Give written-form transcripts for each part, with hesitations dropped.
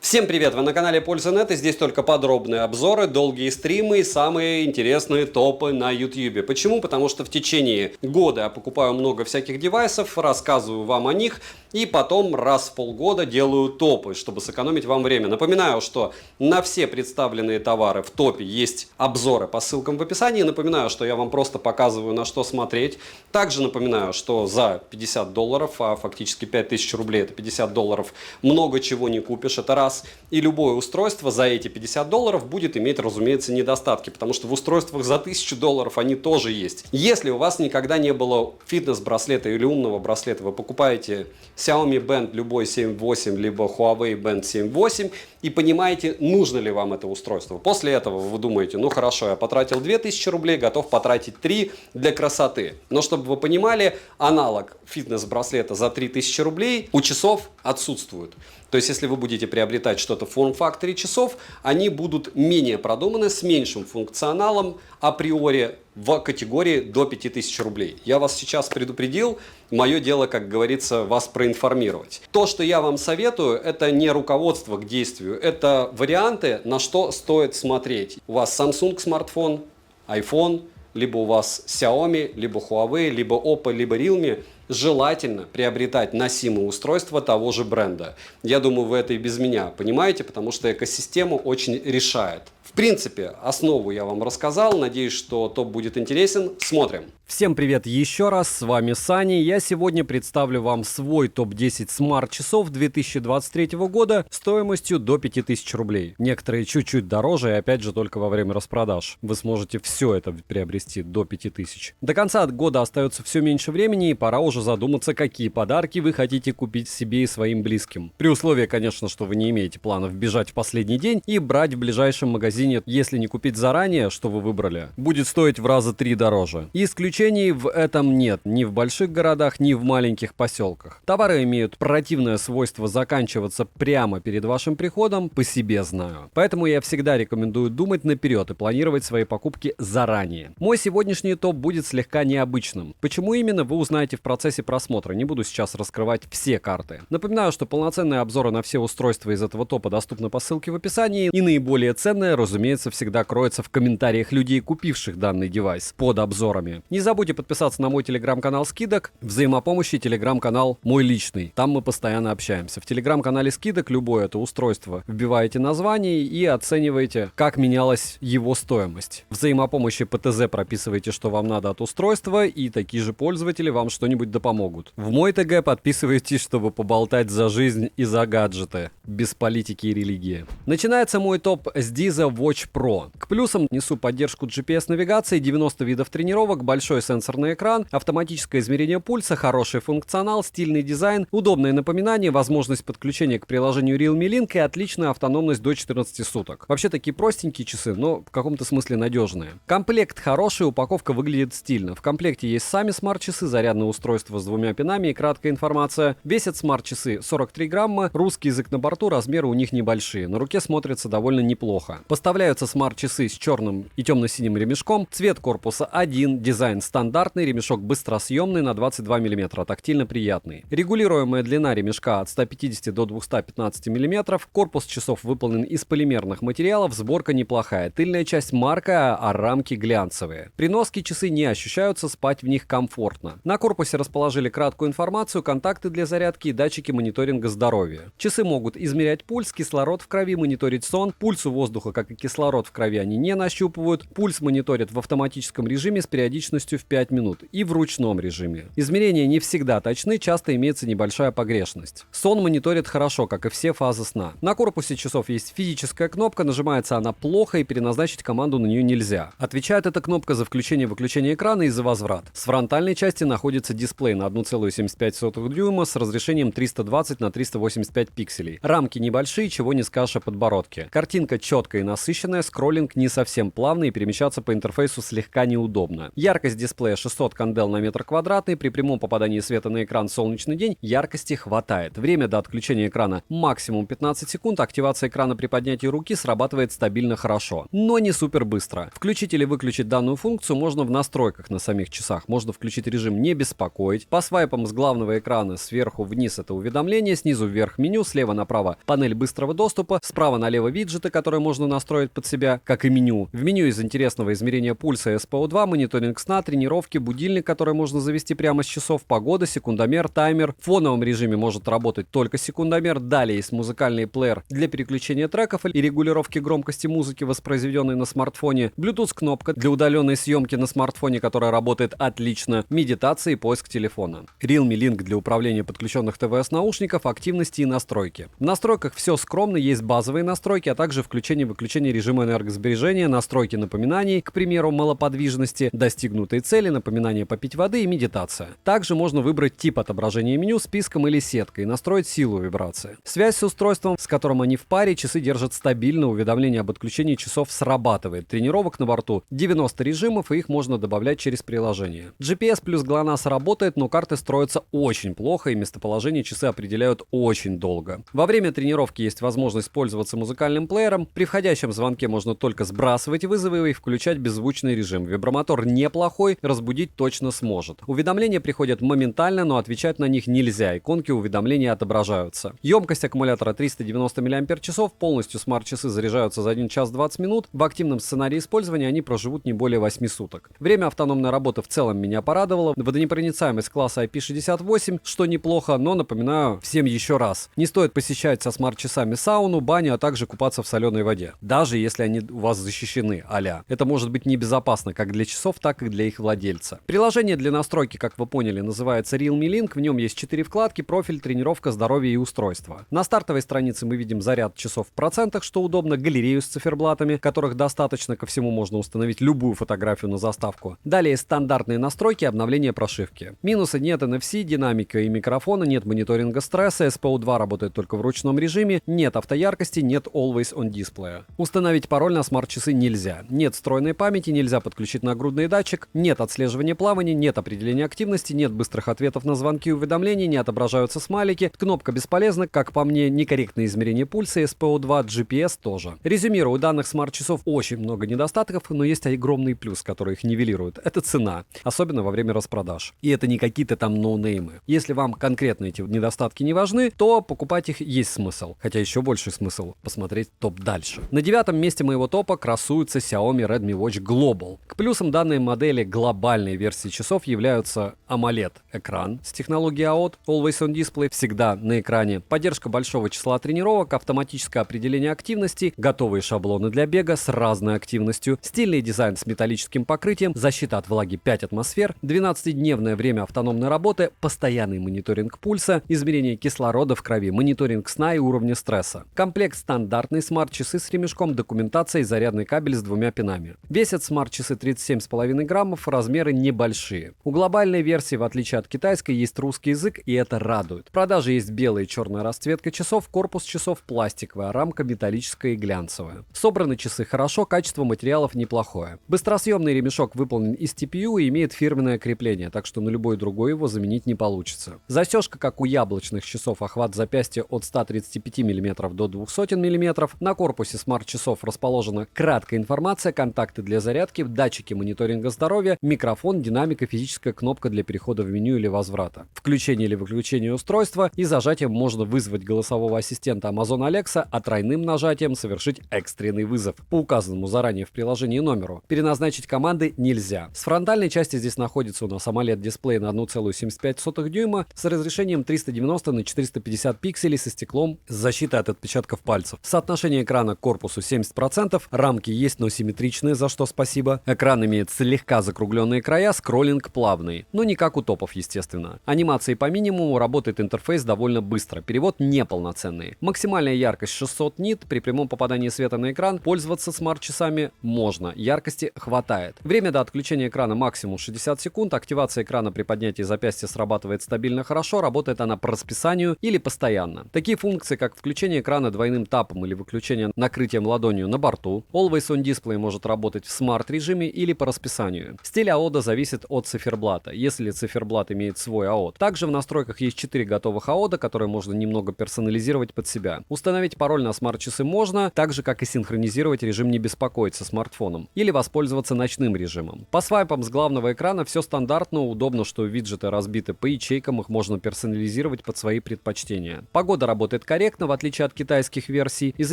Всем привет! Вы на канале Польза.нет, и здесь только подробные обзоры, долгие стримы и самые интересные топы на YouTube. Почему? Потому что в течение года я покупаю много всяких девайсов, рассказываю вам о них и потом раз в полгода делаю топы, чтобы сэкономить вам время. Напоминаю, что на все представленные товары в топе есть обзоры по ссылкам в описании. Напоминаю, что я вам просто показываю, на что смотреть. Также напоминаю, что за $50, а фактически 5000 рублей, это $50, много чего не купишь, это раз. И любое устройство за эти $50 будет иметь, разумеется, недостатки, потому что в устройствах за $1000 они тоже есть. Если у вас никогда не было фитнес-браслета или умного браслета, вы покупаете Xiaomi Band любой 7.8, либо Huawei Band 7.8 и понимаете, нужно ли вам это устройство. После этого вы думаете, ну хорошо, я потратил 2000 рублей, готов потратить 3 для красоты. Но чтобы вы понимали, аналог фитнес-браслета за 3000 рублей у часов отсутствует. То есть, если вы будете приобретать что-то в форм-факторе часов, они будут менее продуманы, с меньшим функционалом априори в категории до 5000 рублей. Я вас сейчас предупредил, мое дело, как говорится, вас проинформировать. То, что я вам советую, это не руководство к действию, это варианты, на что стоит смотреть. У вас Samsung смартфон, iPhone, либо у вас Xiaomi, либо Huawei, либо Oppo, либо Realme, желательно приобретать носимые устройства того же бренда. Я думаю, вы это и без меня понимаете, потому что экосистему очень решает. В принципе, основу я вам рассказал. Надеюсь, что топ будет интересен. Смотрим. Всем привет еще раз, с вами Саня. Я сегодня представлю вам свой топ-10 смарт-часов 2023 года стоимостью до 5000 рублей. Некоторые чуть-чуть дороже и опять же только во время распродаж. Вы сможете все это приобрести до 5000. До конца года остается все меньше времени и пора уже задуматься, какие подарки вы хотите купить себе и своим близким. При условии, конечно, что вы не имеете планов бежать в последний день и брать в ближайшем магазине, если не купить заранее, что вы выбрали, будет стоить в раза 3 дороже. Исключений в этом нет, ни в больших городах, ни в маленьких поселках. Товары имеют противное свойство заканчиваться прямо перед вашим приходом, по себе знаю. Поэтому я всегда рекомендую думать наперед и планировать свои покупки заранее. Мой сегодняшний топ будет слегка необычным. Почему именно, вы узнаете в процессе просмотра, не буду сейчас раскрывать все карты. Напоминаю, что полноценные обзоры на все устройства из этого топа доступны по ссылке в описании, и наиболее ценное, разумеется, всегда кроется в комментариях людей, купивших данный девайс, под обзорами. Не забудьте подписаться на мой телеграм-канал скидок, взаимопомощи телеграм-канал мой личный. Там мы постоянно общаемся. В телеграм-канале скидок любое это устройство вбиваете название и оцениваете, как менялась его стоимость. Взаимопомощи ПТЗ прописываете, что вам надо от устройства, и такие же пользователи вам что-нибудь да помогут. В мой ТГ подписывайтесь, чтобы поболтать за жизнь и за гаджеты, без политики и религии. Начинается мой топ с Diza Watch Pro. К плюсам несу поддержку GPS-навигации, 90 видов тренировок, большой сенсорный экран, автоматическое измерение пульса, хороший функционал, стильный дизайн, удобное напоминание, возможность подключения к приложению Realme Link и отличная автономность до 14 суток. Вообще такие простенькие часы, но в каком-то смысле надежные. Комплект хороший, упаковка выглядит стильно. В комплекте есть сами смарт-часы, зарядное устройство с 2 пинами и краткая информация. Весят смарт-часы 43 грамма, русский язык на борту, размеры у них небольшие, на руке смотрятся довольно неплохо. Поставляются смарт-часы с черным и темно-синим ремешком, цвет корпуса 1, дизайн стандартный, ремешок быстросъемный на 22 мм, тактильно приятный. Регулируемая длина ремешка от 150 до 215 мм, корпус часов выполнен из полимерных материалов, сборка неплохая, тыльная часть марка, а рамки глянцевые. При носке часы не ощущаются, спать в них комфортно. На корпусе расположили краткую информацию, контакты для зарядки и датчики мониторинга здоровья. Часы могут измерять пульс, кислород в крови, мониторить сон, пульсу воздуха, как и кислород в крови, они не нащупывают, пульс мониторят в автоматическом режиме с периодичностью в 5 минут и в ручном режиме. Измерения не всегда точны, часто имеется небольшая погрешность. Сон мониторит хорошо, как и все фазы сна. На корпусе часов есть физическая кнопка, нажимается она плохо и переназначить команду на нее нельзя. Отвечает эта кнопка за включение-выключение экрана и за возврат. С фронтальной части находится дисплей на 1,75 дюйма с разрешением 320 на 385 пикселей. Рамки небольшие, чего не скажешь о подбородке. Картинка четкая и насыщенная, скроллинг не совсем плавный и перемещаться по интерфейсу слегка неудобно. Яркость дисплея 600 кандел на метр квадратный, при прямом попадании света на экран в солнечный день яркости хватает. Время до отключения экрана максимум 15 секунд, активация экрана при поднятии руки срабатывает стабильно хорошо, но не супер быстро. Включить или выключить данную функцию можно в настройках на самих часах, можно включить режим «Не беспокоить», беспокоить. По свайпам с главного экрана сверху вниз это уведомления, снизу вверх меню, слева направо панель быстрого доступа, справа налево виджеты, которые можно настроить под себя, как и меню. В меню из интересного измерения пульса SPO2, мониторинг сна, тренировки, будильник, который можно завести прямо с часов, погода, секундомер, таймер. В фоновом режиме может работать только секундомер. Далее есть музыкальный плеер для переключения треков и регулировки громкости музыки, воспроизведенной на смартфоне. Bluetooth-кнопка для удаленной съемки на смартфоне, которая работает отлично. Медитация и поиск телефона. Realme Link для управления подключенных ТВС-наушников, активности и настройки. В настройках все скромно, есть базовые настройки, а также включение-выключение режима энергосбережения, настройки напоминаний, к примеру, малоподвижности, достигнутые цели, напоминание попить воды и медитация. Также можно выбрать тип отображения меню списком или сеткой и настроить силу вибрации. Связь с устройством, с которым они в паре, часы держат стабильно, уведомление об отключении часов срабатывает. Тренировок на борту 90 режимов, и их можно добавлять через приложение. GPS плюс GLONASS работает, но карты строятся очень плохо, и местоположение часы определяют очень долго. Во время тренировки есть возможность пользоваться музыкальным плеером. При входящем звонке можно только сбрасывать вызовы и включать беззвучный режим. Вибромотор неплохой, разбудить точно сможет. Уведомления приходят моментально, но отвечать на них нельзя. Иконки уведомления отображаются. Емкость аккумулятора 390 мАч, полностью смарт-часы заряжаются за 1 час 20 минут. В активном сценарии использования они проживут не более 8 суток. Время автономной работы в целом меня порадовало. Водонепроницаемость класса IP68, что неплохо, но напоминаю всем еще раз. Не стоит посещать со смарт-часами сауну, баню, а также купаться в соленой воде. Даже если они у вас защищены, а-ля. Это может быть небезопасно как для часов, так и для их владельца. Приложение для настройки, как вы поняли, называется Realme Link. В нем есть 4 вкладки: профиль, тренировка, здоровье и устройство. На стартовой странице мы видим заряд часов в процентах, что удобно, галерею с циферблатами, которых достаточно, ко всему можно установить любую фотографию на заставку. Далее стандартные настройки и обновление прошивки. Минусы: нет NFC, динамика и микрофона, нет мониторинга стресса, SPO2 работает только в ручном режиме, нет автояркости, нет Always On дисплея. Установить пароль на смарт-часы нельзя. Нет встроенной памяти, нельзя подключить нагрудный датчик, нет отслеживания плавания, нет определения активности, нет быстрых ответов на звонки и уведомления, не отображаются смайлики, кнопка бесполезна, как по мне, некорректное измерение пульса, SPO2, GPS тоже. Резюмирую, у данных смарт-часов очень много недостатков, но есть огромный плюс, который их нивелирует. Это цена, особенно во время распродаж. И это не какие-то там ноунеймы. Если вам конкретно эти недостатки не важны, то покупать их есть смысл. Хотя еще больший смысл посмотреть топ дальше. На 9-м месте моего топа красуется Xiaomi Redmi Watch Global. К плюсам данной модели глобальной версии часов являются AMOLED-экран с технологией AOT, Always On Display всегда на экране, поддержка большого числа тренировок, автоматическое определение активности, готовые шаблоны для бега с разной активностью, стильный дизайн с металлическим покрытием, защита от влаги 5 атмосфер, 12-дневное время автономной работы, постоянный мониторинг пульса, измерение кислорода в крови, мониторинг сна и уровня стресса. Комплект стандартный, смарт-часы с ремешком, документация и зарядный кабель с 2 пинами. Весят смарт-часы 37,5 граммов, размеры небольшие. У глобальной версии, в отличие от китайской, есть русский язык, и это радует. В продаже есть белая и черная расцветка часов, корпус часов пластиковая, рамка металлическая и глянцевая. Собраны часы хорошо, качество материалов неплохое. Быстросъемный ремешок выполнен из TPU и имеет фирменное крепление, так что на любой другой его заменить не получится. Застежка, как у яблочных часов, охват запястья от 135 мм до 200 мм. На корпусе смарт-часов расположена краткая информация, контакты для зарядки, датчики мониторинга здоровья, микрофон, динамика, физическая кнопка для перехода в меню или возврата. Включение или выключение устройства, и зажатием можно вызвать голосового ассистента Amazon Alexa, а тройным нажатием совершить экстренный вызов по указанному заранее в приложении номеру. Переназначить команды нельзя. С фронтальной части здесь находится у нас AMOLED-дисплей на 1,75 дюйма с разрешением 390 на 450 пикселей со стеклом с защитой от отпечатков пальцев. Соотношение экрана к корпусу 70%, рамки есть, но симметричные, за что спасибо. Экран имеет слегка закругленные края, скроллинг плавный, но не как у топов, естественно. Анимации по минимуму, работает интерфейс довольно быстро, перевод неполноценный. Максимальная яркость 600 нит, при прямом попадании света на экран пользоваться смарт-часами можно, яркости хватает. Время до отключения экрана максимум 60 секунд, активация экрана при поднятии запястья срабатывает стабильно хорошо, работает она по расписанию или постоянно. Такие функции, как включение экрана двойным тапом или выключение накрытием ладонью на борту, Always On Display может работать в смарт-режиме или по расписанию. Стиль AOD зависит от циферблата, если циферблат имеет свой AOD. Также в настройках есть 4 готовых AOD, которые можно немного персонализировать под себя. Установить пароль на смарт-часы можно, так же как и синхронизировать режим «Не беспокоить» со смартфоном или воспользоваться ночным режимом. По свайпам с главного экрана все стандартно, удобно, что что виджеты разбиты по ячейкам, их можно персонализировать под свои предпочтения. Погода работает корректно, в отличие от китайских версий. Из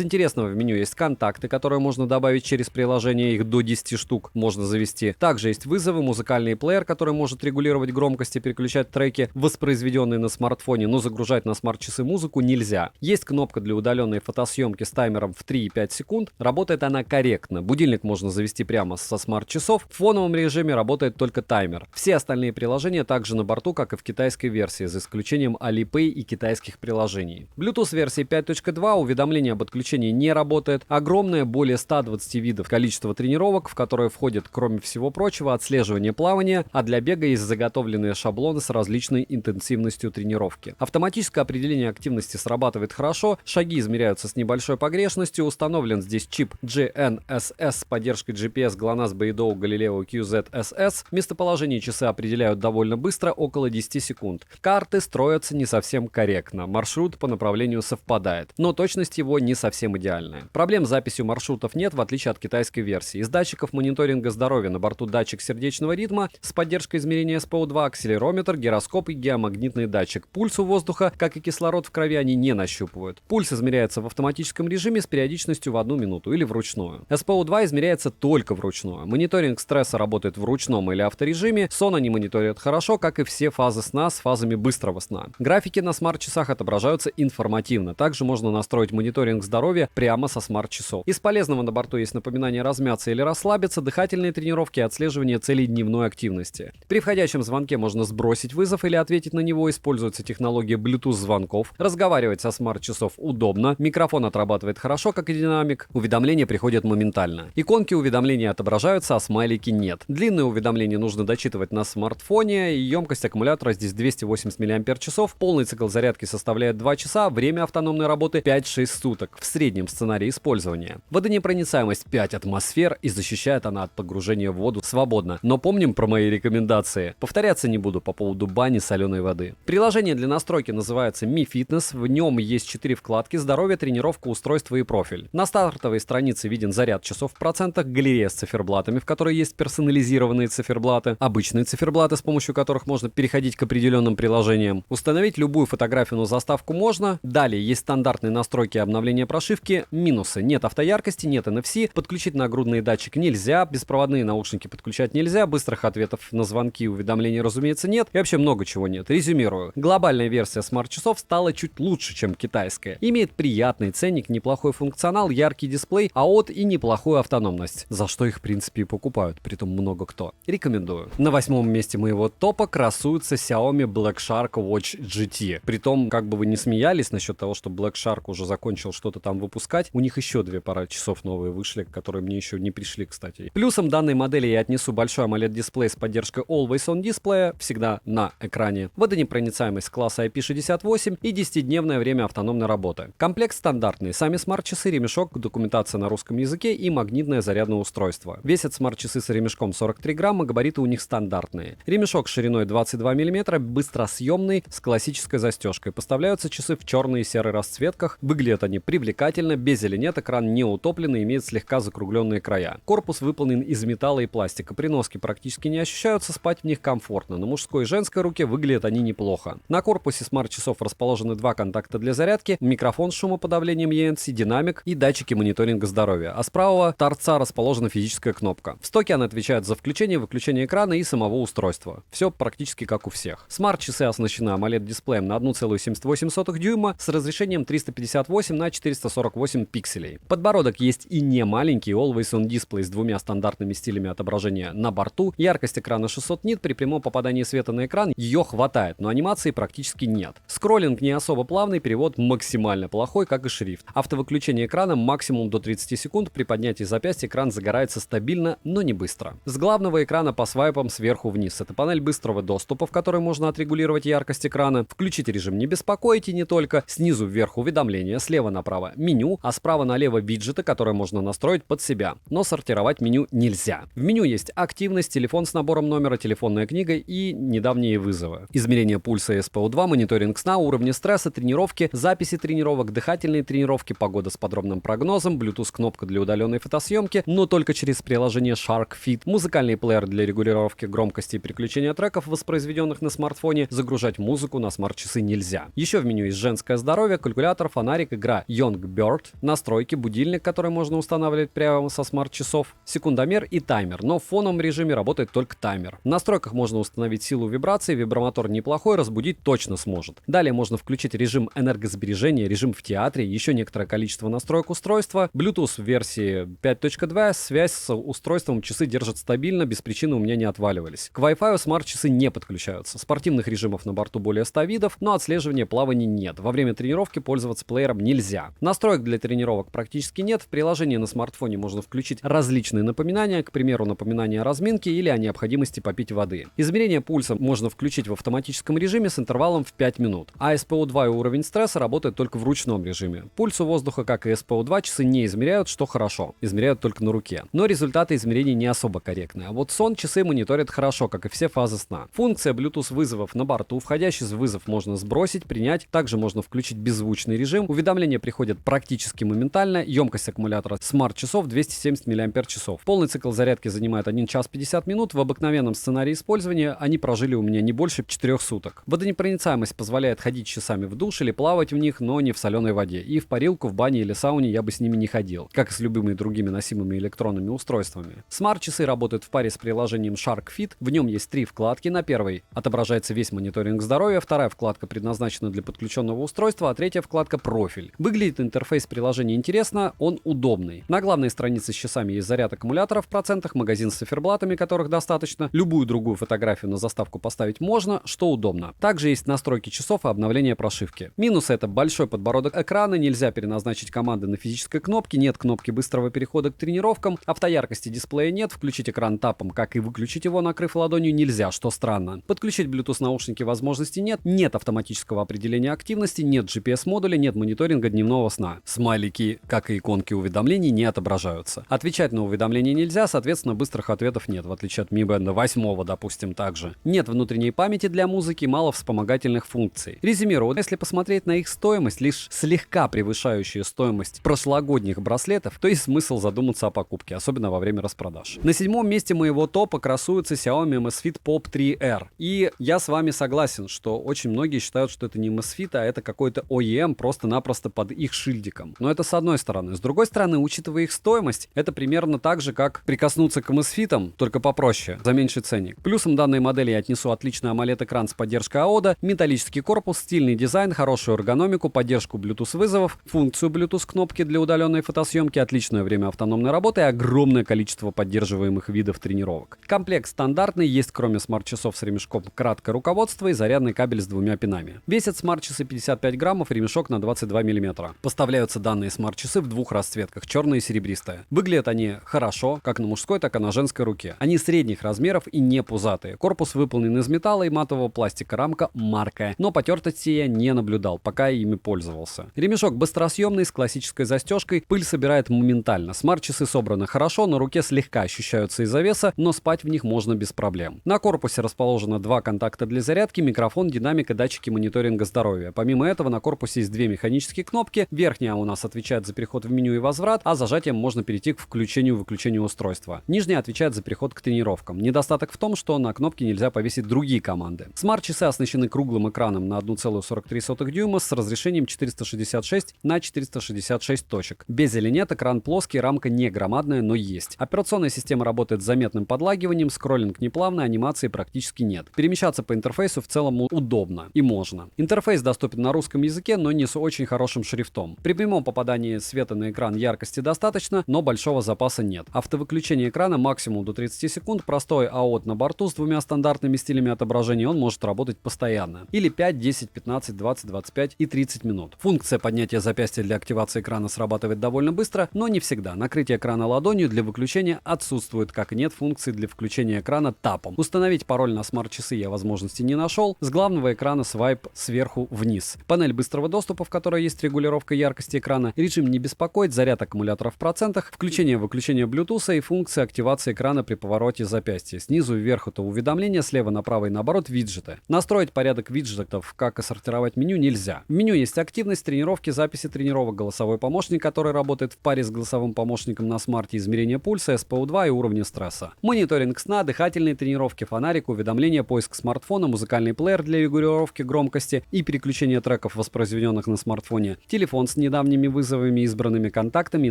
интересного в меню есть контакты, которые можно добавить через приложение, их до 10 штук можно завести. Также есть вызовы, музыкальный плеер, который может регулировать громкость и переключать треки, воспроизведенные на смартфоне, но загружать на смарт-часы музыку нельзя. Есть кнопка для удаленной фотосъемки с таймером в 3 и 5 секунд. Работает она корректно. Будильник можно завести прямо со смарт-часов. В фоновом режиме работает только таймер. Все остальные приложения также на борту, как и в китайской версии, за исключением Alipay и китайских приложений. Bluetooth версии 5.2 уведомление об отключении не работает. Огромное, более 120 видов количество тренировок, в которые входит, кроме всего прочего, отслеживание плавания, а для бега есть заготовленные шаблоны с различной интенсивностью тренировки. Автоматическое определение активности срабатывает хорошо, шаги измеряются с небольшой погрешностью, установлен здесь чип GNSS с поддержкой GPS, GLONASS, Beidou, Galileo QZSS. Местоположение часы определяют довольно быстро, около 10 секунд. Карты строятся не совсем корректно, маршрут по направлению совпадает, но точность его не совсем идеальная. Проблем с записью маршрутов нет, в отличие от китайской версии. Из датчиков мониторинга здоровья на борту датчик сердечного ритма с поддержкой измерения SPO2, акселерометр, гироскоп и геомагнитный датчик. Пульсу воздуха, как и кислород в крови, они не нащупывают. Пульс измеряется в автоматическом режиме с периодичностью в 1 минуту или вручную. SPO2 измеряется только вручную. Мониторинг стресса работает в ручном или авторежиме. Сон они мониторят хорошо, как и все фазы сна с фазами быстрого сна. Графики на смарт-часах отображаются информативно. Также можно настроить мониторинг здоровья прямо со смарт-часов. Из полезного на борту есть напоминание размяться или расслабиться, дыхательные тренировки и отслеживание целей дневной активности. При входящем звонке можно сбросить вызов или ответить на него. Используется технология Bluetooth звонков. Разговаривать со смарт-часов удобно. Микрофон отрабатывает хорошо, как и динамик. Уведомления приходят моментально. Иконки уведомления отображаются, а смайлики нет. Длинные уведомления нужно дочитывать на смартфоне. И емкость аккумулятора здесь 280 мАч. Полный цикл зарядки составляет 2 часа. Время автономной работы 5-6 суток. В среднем сценарии использования. Водонепроницаемость 5 атмосфер и защищает она от погружения в воду свободно. Но помним про мои рекомендации. Повторяться не буду по поводу бани соленой воды. Приложение для настройки называется Mi Fitness. В нем есть 4 вкладки: здоровье, тренировка, устройство и профиль. На стартовой странице виден заряд часов в процентах, галерея с циферблатами, в которой есть персонализированные циферблаты, обычные циферблаты, с помощью которых можно переходить к определенным приложениям. Установить любую фотографию на заставку можно. Далее есть стандартные настройки и обновления прошивки. Минусы: нет автояркости, нет NFC, подключить нагрудный датчик нельзя, беспроводные наушники подключать нельзя, быстрых ответов на звонки и уведомления, разумеется, нет, и вообще много чего нет. Резюмирую. Глобальная версия смарт-часов стала чуть лучше, чем китайская. Имеет приятный ценник, неплохой функционал, яркий дисплей, АОТ и неплохую автономность, за что их в принципе и покупают, притом много кто. Рекомендую. На 8-м месте моего топа красуется Xiaomi Black Shark Watch GT. Притом, как бы вы не смеялись насчет того, что Black Shark уже закончил что-то там выпускать, у них еще 2 пары часов новые вышли, которые мне еще не пришли, кстати. Плюсом данной модели я отнесу большой AMOLED-дисплей с поддержкой Always On дисплея, всегда на экране, водонепроницаемость класса IP68 и 10-дневное время автономной работы. Комплект стандартный: сами смарт-часы, ремешок, документация на русском языке и магнитное зарядное устройство. Весят смарт-часы с ремешком 43 грамма, габариты у них стандартные. Ремешок шириной 22 мм, быстросъемный, с классической застежкой. Поставляются часы в черной и серой расцветках. Выглядят они привлекательно, без или нет, экран не утопленный, имеет слегка закругленные края. Корпус выполнен из металла и пластика. При носке практически не ощущаются, спать в них комфортно. На мужской и женской руке выглядят они неплохо. На корпусе смарт-часов расположены 2 контакта для зарядки, микрофон с шумоподавлением ENC, динамик и датчики мониторинга здоровья. А с правого торца расположена физическая кнопка. В стоке она отвечает за включение и выключение экрана и самого устройства. Все практически как у всех. Смарт-часы оснащены AMOLED-дисплеем на 1,78 дюйма с разрешением 358 на 448 пикселей. Подбородок есть и не маленький, Always On дисплей с 2 стандартными стилями отображения на борту. Яркость экрана 600 нит, при прямом попадании света на экран ее хватает, но анимации практически нет. Скроллинг не особо плавный, перевод максимально плохой, как и шрифт. Автовыключение экрана максимум до 30 секунд, при поднятии запястья экран загорается стабильно, но не быстро. С главного экрана по свайпам сверху вниз. Это панель быстрого доступа, в которой можно отрегулировать яркость экрана, включить режим «Не беспокоить» и не только, снизу вверх уведомления, слева направо меню, а справа налево виджеты, которые можно настроить под себя. Но сортировать меню нельзя. В меню есть активность, телефон с набором номера, телефонная книга и недавние вызовы. Измерение пульса и SPO2, мониторинг сна, уровни стресса, тренировки, записи тренировок, дыхательные тренировки, погода с подробным прогнозом, Bluetooth кнопка для удаленной фотосъемки, но только через приложение Shark Fit, музыкальный плеер для регулировки громкости и переключения треков, воспроизведенных на смартфоне, загружать музыку на смарт-часы нельзя. Еще в меню есть женское здоровье, калькулятор, фонарик, игра Young Bird, настройки, будильник, который можно устанавливать прямо со смарт-часов, секундомер и таймер, но в фоновом режиме работает только таймер. В настройках можно установить силу вибрации, вибромотор неплохой, разбудить точно сможет. Далее можно включить режим энергосбережения, режим в театре, еще некоторое количество настроек устройства, Bluetooth в версии 5.2, связь с устройством часы держат стабильно, без причины у меня не отваливались. К Wi-Fi смарт-часы не подключаются. Спортивных режимов на борту более 100 видов, но отслеживания плаваний нет. Во время тренировки пользоваться плеером нельзя. Настроек для тренировок практически нет. В приложении на смартфоне можно включить различные напоминания, к примеру, напоминания о разминке или о необходимости попить воды. Измерение пульса можно включить в автоматическом режиме с интервалом в 5 минут. А SPO2 и уровень стресса работают только в ручном режиме. Пульсу воздуха, как и SPO2, часы не измеряют, что хорошо. Измеряют только на руке. Но результаты измерений не особо корректны. А вот сон часы мониторят хорошо, как и все фазы сна. Функция Bluetooth вызовов на борту. Входящий вызов можно сбросить, принять. Также можно включить беззвучный режим. Уведомления приходят практически моментально. Емкость аккумулятора смарт-часов 270 мАч. Полный цикл зарядки занимает 1 час 50 минут. В обыкновенном сценарии использования они прожили у меня не больше 4 суток. Водонепроницаемость позволяет ходить часами в душ или плавать в них, но не в соленой воде. И в парилку, в бане или сауне я бы с ними не ходил, как и с любыми другими носимыми электронными устройствами. Смарт-часы работают в паре с приложением Shark Fit. В нем есть 3 вкладки. На первой отображается весь мониторинг здоровья, вторая вкладка предназначена для подключенного устройства, а третья вкладка «Профиль». Выглядит интерфейс приложения интересно, он удобный. На главной странице с часами есть заряд аккумулятора в процентах, магазин с циферблатами, которых достаточно. Любую другую фотографию на заставку поставить можно, что удобно. Также есть настройки часов и обновление прошивки. Минус — это большой подбородок экрана, нельзя переназначить команды на физической кнопке, нет кнопки быстрого перехода к тренировкам, автояркости дисплея нет, включить экран тапом, как и выключить его, накрыв ладонью, нельзя, что странно. Подключить Bluetooth наушники возможности нет автоматического определения активности, нет GPS-модуля, нет мониторинга дневного сна. Смайлики, как и иконки уведомлений, не отображаются. Отвечать на уведомления нельзя, соответственно, быстрых ответов нет, в отличие от Mi Band 8, допустим, также. Нет внутренней памяти для музыки, мало вспомогательных функций. Резюмирую, если посмотреть на их стоимость, лишь слегка превышающую стоимость прошлогодних браслетов, то есть смысл задуматься о покупке, особенно во время распродаж. На 7-м месте моего топа красуется Xiaomi Amazfit Pop 3R. И я с вами согласен, что очень многие считают, что это не Amazfit, а это какой-то OEM просто-напросто под их шильдиком. Но это с одной стороны. С другой стороны, учитывая их стоимость, это примерно так же, как прикоснуться к Amazfit'ам, только попроще, за меньший ценник. Плюсом данной модели я отнесу отличный AMOLED-экран с поддержкой AODA, металлический корпус, стильный дизайн, хорошую эргономику, поддержку Bluetooth вызовов, функцию Bluetooth кнопки для удаленной фотосъемки, отличное время автономной работы и огромное количество поддерживаемых видов тренировок. Комплект стандартный, есть кроме смарт-часов с ремешком краткое руководство и зарядный кабель с 2 пинами. Весят смарт-часы 55 граммов, ремешок на 22 мм. Поставляются данные смарт-часы в 2 расцветках, черная и серебристая. Выглядят они хорошо, как на мужской, так и на женской руке. Они средних размеров и не пузатые. Корпус выполнен из металла и матового пластика, рамка марка, но потертости я не наблюдал, пока ими пользовался. Ремешок быстросъемный с классической застежкой, пыль собирает моментально. Смарт-часы собраны хорошо, на руке слегка ощущаются из-за веса, но спать в них можно без проблем. На корпусе расположено 2 контакта для зарядки, микрофон, динамик и датчики мониторинга здоровья. Помимо этого на корпусе есть 2 механические кнопки. Верхняя у нас отвечает за переход в меню и возврат, а зажатием можно перейти к включению-выключению устройства. Нижняя отвечает за переход к тренировкам. Недостаток в том, что на кнопке нельзя повесить другие команды. Смарт-часы оснащены круглым экраном на 1,43 дюйма с разрешением 466 на 466 точек. Без или нет, экран плоский, рамка не громадная, но есть. Операционная система работает с заметным подлагиванием, скроллинг неплавный, анимации практически нет. Перемещаться по интерфейсу в целом удобно и можно. Интерфейс доступен на русском языке, но не с очень хорошим шрифтом. При прямом попадании света на экран яркости достаточно, но большого запаса нет. Автовыключение экрана максимум до 30 секунд, простой AOD на борту с 2 стандартными стилями отображения, он может работать постоянно. Или 5, 10, 15, 20, 25 и 30 минут. Функция поднятия запястья для активации экрана срабатывает довольно быстро, но не всегда. Накрытие экрана ладонью для выключения отсутствует, как и нет функции для включения экрана тапом. Установить пароль на смарт-часы я возможности не нашел. С главного экрана свайп сверху вниз. Панель быстрого доступа, в которой есть регулировка яркости экрана, режим не беспокоит, заряд аккумулятора в процентах, включение-выключение Bluetooth и функция активации экрана при повороте запястья. Снизу вверх это уведомления, слева направо и наоборот виджеты. Настроить порядок виджетов, как и сортировать меню, нельзя. В меню есть активность, тренировки, записи тренировок, голосовой помощник, который работает в паре с голосовым помощником на смарте, измерение пульса, SPO2 и уровня стресса. Мониторинг сна, дыхательные тренировки, фонарик, фонарик, уведомления, поиск смартфона, музыкальный плеер для регулировки громкости и переключения треков, воспроизведенных на смартфоне, телефон с недавними вызовами, избранными контактами и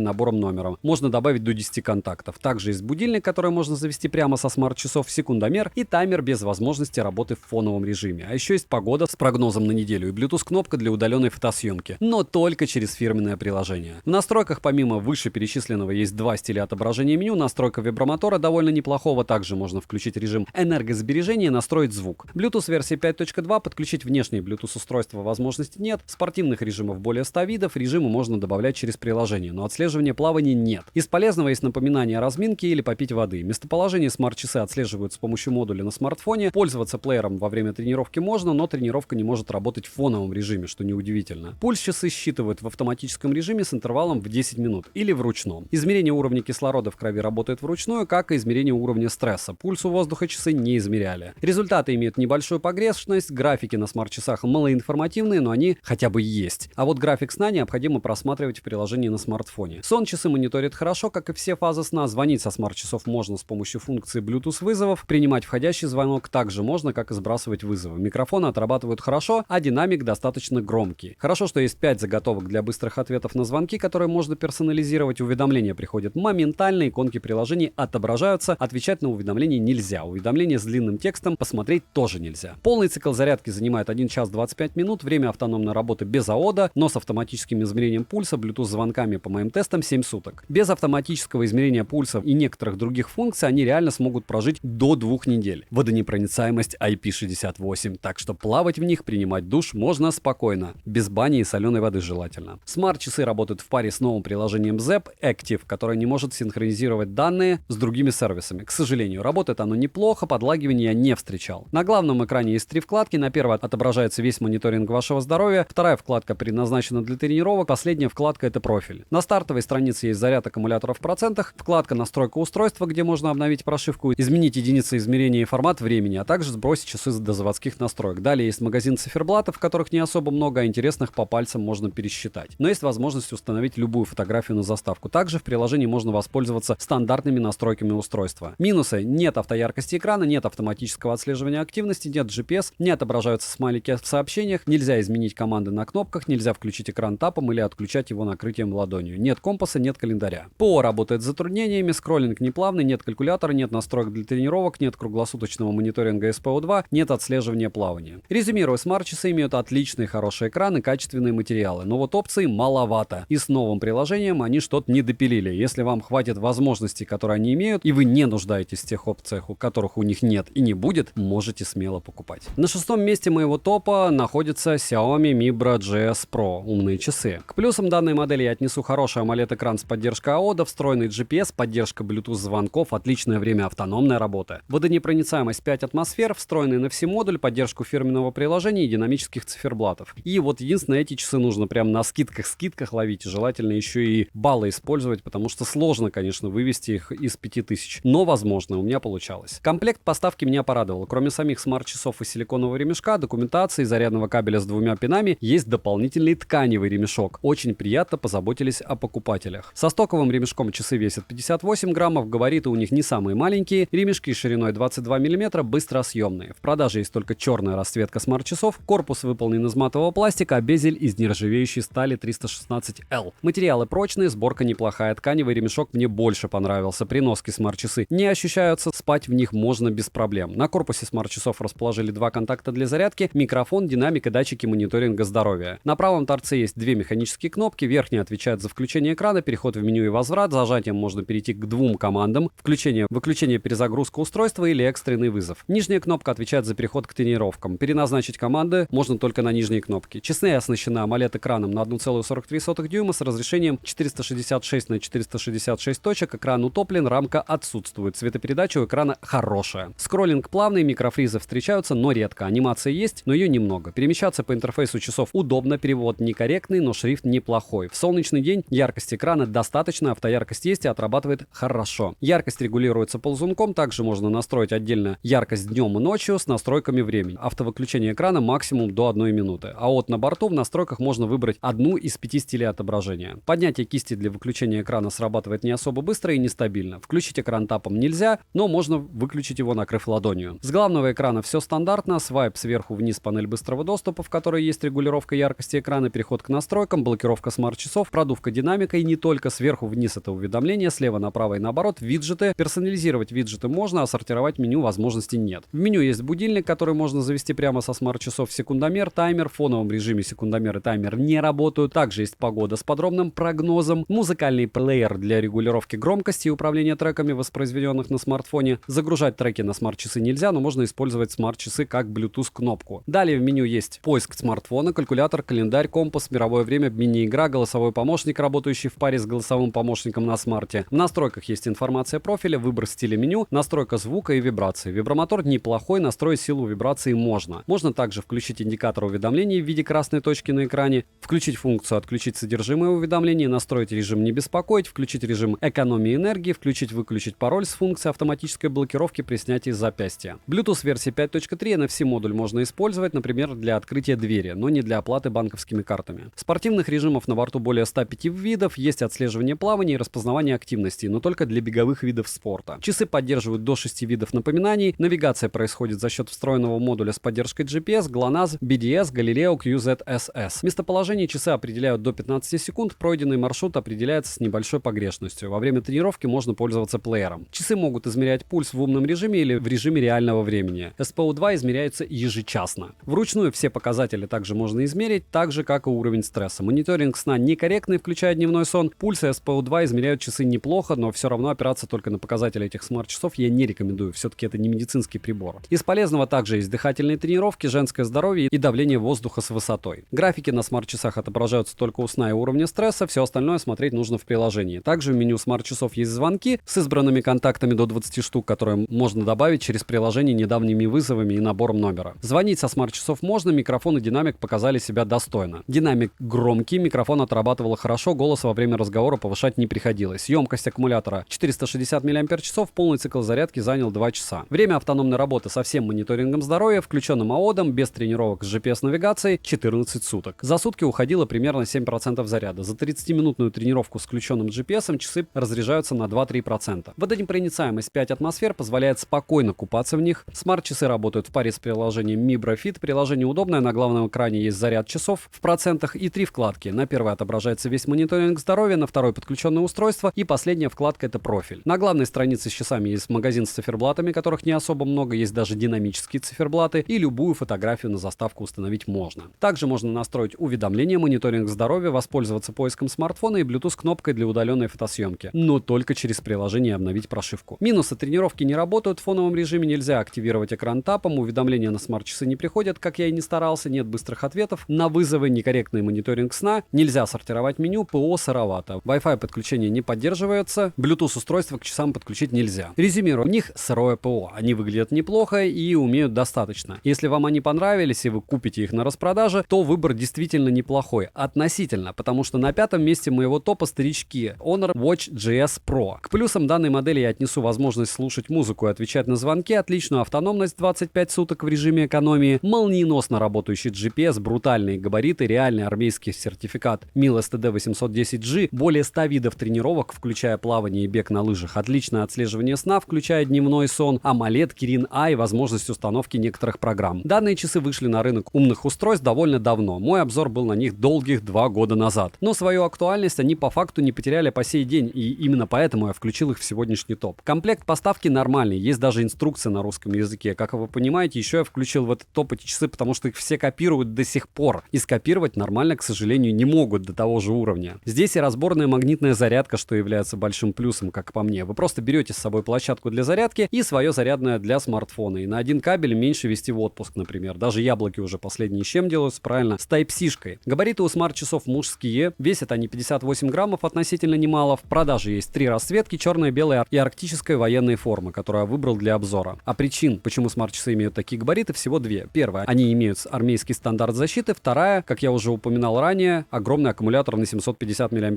набором номеров. Можно добавить до 10 контактов. Также есть будильник, который можно завести прямо со смарт-часов, секундомер и таймер без возможности работы в фоновом режиме. А еще есть погода с прогнозом на неделю и Bluetooth-кнопка для удаленной фотосъемки, но только через фирменное приложение. В настройках помимо вышеперечисленного есть два стиля отображения меню. Настройка вибромотора довольно неплохого. Также можно включить режим энергосбережения и настроить звук. Bluetooth версии 5.2, подключить внешние Bluetooth устройства возможности нет. Спортивных режимов более 100 видов. Режимы можно добавлять через приложение, но отслеживания плавания нет. Из полезного есть напоминание о разминке или попить воды. Местоположение смарт-часы отслеживают с помощью модуля на смартфоне. Пользоваться плеером во время тренировки можно, но тренировка не может работать в фоновом режиме, что неудивительно. Пульс часы считывают в автоматическом режиме с интервалом в 10 минут или в ручном. Измерение уровня кислорода в крови работает вручную, как и измерение уровня стресса. Пульсу воздуха часы не измеряли. Результаты имеют небольшую погрешность, графики на смарт-часах малоинформативные, но они хотя бы есть. А вот график сна необходимо просматривать в приложении на смартфоне. Сон часы мониторят хорошо, как и все фазы сна. Звонить со смарт-часов можно с помощью функции Bluetooth вызовов. Принимать входящий звонок также можно, как и сбрасывать вызовы. Микрофоны отрабатывают хорошо, а динамик достаточно громкий. Хорошо, что есть 5 заготовок для быстрых ответов на звонки, которые можно персонализировать. Уведомления приходят моментально, иконки приложений отображаются. Отвечать на уведомления нельзя. Уведомления с длинным текстом посмотреть тоже нельзя. Полный цикл зарядки занимает 1 час 25 минут. Время автономной работы без АОДа, но с автоматическим измерением пульса, Bluetooth звонками по моим тестам 7 суток. Без автоматического измерения пульса и некоторых других функций они реально смогут прожить до 2 недель. Водонепроницаемость IP68, так что плавать в них, принимать душ можно спокойно, без бани и соленой воды желательно. Смарт-часы работают в паре с новым приложением ZEP Active, которое не может синхронизировать данные с другими сервисами. К сожалению, работает оно неплохо, подлагивания я не встречал. На главном экране есть 3 вкладки. На первой отображается весь мониторинг вашего здоровья, вторая вкладка предназначена для тренировок, последняя вкладка — это профиль. На стартовой странице есть заряд аккумулятора в процентах, вкладка настройка устройства, где можно обновить прошивку, изменить единицы измерения и формат времени, а также сбросить часы до заводских настроек. Далее есть магазин циферблатов, в которых не особо много, а интересных по пальцам можно пересчитать. Но есть возможность установить любую фотографию на заставку. Также в приложении можно воспользоваться стандартными настройками устройства. Минусы: нет автояркости экрана, нет автоматического отслеживания активности, нет GPS, не отображаются смайлики в сообщениях, нельзя изменить команды на кнопках, нельзя включить экран тапом или отключать его накрытием ладонью. Нет компаса, нет календаря. ПО работает с затруднениями, скроллинг неплавный, нет калькулятора, нет настроек для тренировок, нет круглосуточного мониторинга SPO2, нет отслеживания плавания. Резюмируя, смарт-часы имеют отличный хороший экран и качественные материалы, но вот опций маловато. И с новым приложением они что-то не допилили. Если вам хватит возможностей, которые они имеют, и вы не нуждаетесь в тех опциях, у которых у них нет и не будет, можете смело покупать. На 6-м месте моего топа находится Xiaomi Mi Bra GS Pro умные часы. К плюсам данной модели я отнесу хороший AMOLED-экран с поддержкой AODа, встроенный GPS, поддержка Bluetooth звонков, отличное время автономной работы, водонепроницаемость 5 атмосфер, встроенный NFC-модуль, поддержку фирменного приложения и динамических циферблатов. И вот единственное, эти часы нужно прям на скидках ловить, желательно еще и баллы использовать, потому что сложно, конечно, вывести их из 5000, но возможно, у меня получалось. Комплект поставки меня порадовал. Кроме самих смарт-часов и силиконового ремешка, документации, зарядного кабеля с 2 пинами, есть дополнительный тканевый ремешок. Очень приятно позаботились о покупателях. Со стоковым ремешком часы весят 58 граммов, габариты у них не самые маленькие, ремешки шириной 22 мм, быстросъемные. В продаже есть только черная расцветка смарт-часов, корпус выполнен из матового пластика, а безель из нержавеющей стали 316L. Материалы прочные, сборка неплохая, тканевый ремешок мне больше понравился. При носке смарт-часы не ощущаются, спать в них можно без проблем. На корпусе смарт-часов расположили 2 контакта для зарядки, микрофон, динамик и датчики мониторинга здоровья. На правом торце есть 2 механические кнопки, верхняя отвечает за включение экрана, переход в меню и возврат, зажатием можно перейти к 2 командам: включение, выключение, перезагрузка устройства или экстренный вызов. Нижняя кнопка отвечает за переход к тренировкам. Переназначить команды можно только на нижней кнопке. Часы оснащены AMOLED-экраном на 1,43 дюйма с разрешением 466 на 466 точек, экран утоплен, рамка отсутствует, цветопередача у экрана хорошая. Скроллинг плавный, микрофризы встречаются, но редко. Анимация есть, но ее немного. Перемещаться по интерфейсу часов удобно, перевод некорректный, но шрифт неплохой. В солнечный день яркость экрана достаточно, автояркость есть и отрабатывает хорошо. Яркость регулируется ползунком, также можно настроить отдельно яркость днем и ночью с настройками времени. Автовыключение экрана максимум до 1 минуты. А вот на борту в настройках можно выбрать одну из 5 стилей отображения. Поднятие кисти для выключения экрана срабатывает не особо быстро и нестабильно. Включить экран тапом нельзя, но можно выключить его накрыв ладонью. С главного экрана все стандартно, свайп сверху вниз, панель быстрого доступа, в которой есть регулировка яркости экрана, переход к настройкам, блокировка смарт-часов, продувка динамика и не только сверху вниз это уведомление, слева направо и наоборот, виджеты. Персонализировать виджеты можно, а сортировать меню возможности нет. В меню есть будильник, который можно завести прямо со смарт-часов, секундомер, таймер, в фоновом режиме секундомер и таймер не работают. Также есть погода с подробным прогнозом, музыкальный плеер для регулировки громкости и управления треками, воспроизведенных на смартфоне. Загружать треки на смарт-часы нельзя, но можно использовать смарт-часы как Bluetooth кнопку. Далее в меню есть поиск смартфона, калькулятор, календарь, компас, мировое время, мини-игра, голосовой помощник, работающий в паре с голосовым помощником на смарте. В настройках есть информация профиля, выбор стиля меню, настройка звука и вибрации. Вибромотор неплохой, настроить силу вибрации можно. Можно также включить индикатор уведомлений в виде красной точки на экране, включить функцию «Отключить содержимое уведомлений», настроить режим «Не беспокоить», включить режим экономии энергии, включить-выключить пароль с функцией автоматической блокировки при снятии с запястья. Bluetooth версии 5.3 NFC-модуль можно использовать, например, для открытия двери, но не для оплаты банковскими картами. Спортивных режимов на борту более 105 видов, есть отслеживание плавания и распознавание активности, но только для беговых видов спорта. Часы поддерживают до 6 видов напоминаний, навигация происходит за счет встроенного модуля с поддержкой GPS, GLONASS, BDS, Galileo, QZSS. Местоположение часы определяют до 15 секунд, пройденный маршрут определяется с небольшой погрешностью. Во время тренировки можно пользоваться плеером. Часы могут измерять пульс в умном режиме или в режиме реального времени. SPO2 измеряется ежечасно. Вручную все показатели также можно измерить, так же как и уровень стресса. Мониторинг сна некорректный, включая дневной сон. Пульс и SPO2 измеряют часы неплохо, но все равно опираться только на показатели этих смарт-часов я не рекомендую. Все-таки это не медицинский прибор. Из полезного также есть дыхательные тренировки, женское здоровье и давление воздуха с высотой. Графики на смарт-часах отображаются только у сна и уровня стресса, все остальное смотреть нужно в приложении. Также в меню смарт-часов есть звонки с избранными контактами до 20 штук, которые можно добавить через приложение недавними вызовами и набором номера. Звонить со смарт-часов можно, микрофон и динамик показали себя достойно. Динамик громкий, микрофон отрабатывал хорошо, голос во время разговора повышать не приходилось. Емкость аккумулятора 460 мАч, полный цикл зарядки занял 2 часа. Время автономной работы со всем мониторингом здоровья, включенным АОДом, без тренировок с GPS-навигацией 14 суток. За сутки уходило примерно 7% заряда. За 30-минутную тренировку с включенным GPS часы разряжаются на 2-3%. Водонепроницаемость 5 атмосфер позволяет спокойно купаться в них. Смарт-часы работают в паре с приложением MibraFit. Приложение удобное, на главном экране есть заряд часов в процентах и 3 вкладки. На первой отображается весь мониторинг здоровья, на второй подключенное устройство и последняя вкладка — это профиль. На главной странице с часами есть магазин с циферблатами, которых не особо много, есть даже динамические циферблаты, и любую фотографию на заставку установить можно. Также можно настроить уведомления, мониторинг здоровья, воспользоваться поиском смартфона и Bluetooth кнопкой для удаленной фотосъемки, но только через приложение обновить прошивку. Минусы: тренировки не работают в фоновом режиме, нельзя активировать экран тапом, уведомления на смарт-часы не приходят, как я и не старался, нет быстрых ответов на вызовы, некорректный мониторинг сна, нельзя сортировать меню, ПО сыровато, Wi-Fi подключение не поддерживается, Bluetooth устройство к часам подключить нельзя. Резюмирую, у них сырое ПО, они выглядят неплохо и умеют достаточно. Если вам они понравились и вы купите их на распродаже, то выбор действительно неплохой, относительно, потому что на 5-м месте моего топа старички Honor Watch GS Pro. К плюсам данной модели я отнесу возможность слушать музыку и отвечать на звонки, отличную автономность 25 суток в режиме экономии, молниеносно работающий GPS, брутальные габариты, реальный армейский сертификат MIL STD 810G, более 100 видов тренировок, включая плавание и бег на лыжах, отличное отслеживание сна, включая дневной сон, AMOLED, Kirin A и возможность установки некоторых программ. Данные часы вышли на рынок умных устройств довольно давно. Мой обзор был на них долгих 2 года назад. Но свою актуальность они по факту не потеряли по сей день, и именно поэтому я включил их в сегодняшний топ. Комплект поставки нормальный, есть даже инструкция на русском языке. Как вы понимаете, еще я включил в этот топ эти часы, потому что их все копируют до сих пор. И скопировать нормально, к сожалению, не могут до того же уровня. Здесь и разборная магнитная зарядка, что является большим плюсом, как по мне. Вы просто берете с собой площадку для зарядки и свое зарядное для смартфона. И на один кабель меньше вести в отпуск, например. Даже яблоки уже последние с чем делаются, правильно? С Type-C-шкой. Габариты у смарт-часов мужские, весят они 58 граммов, относительно немало. В продаже есть 3 расцветки: черная, белая и арктическая военная форма, которую я выбрал для обзора. А причин, почему смарт-часы имеют такие габариты, всего 2. Первая: они имеют армейский стандарт защиты. Вторая, как я уже упоминал ранее, огромный аккумулятор на 750 мАч.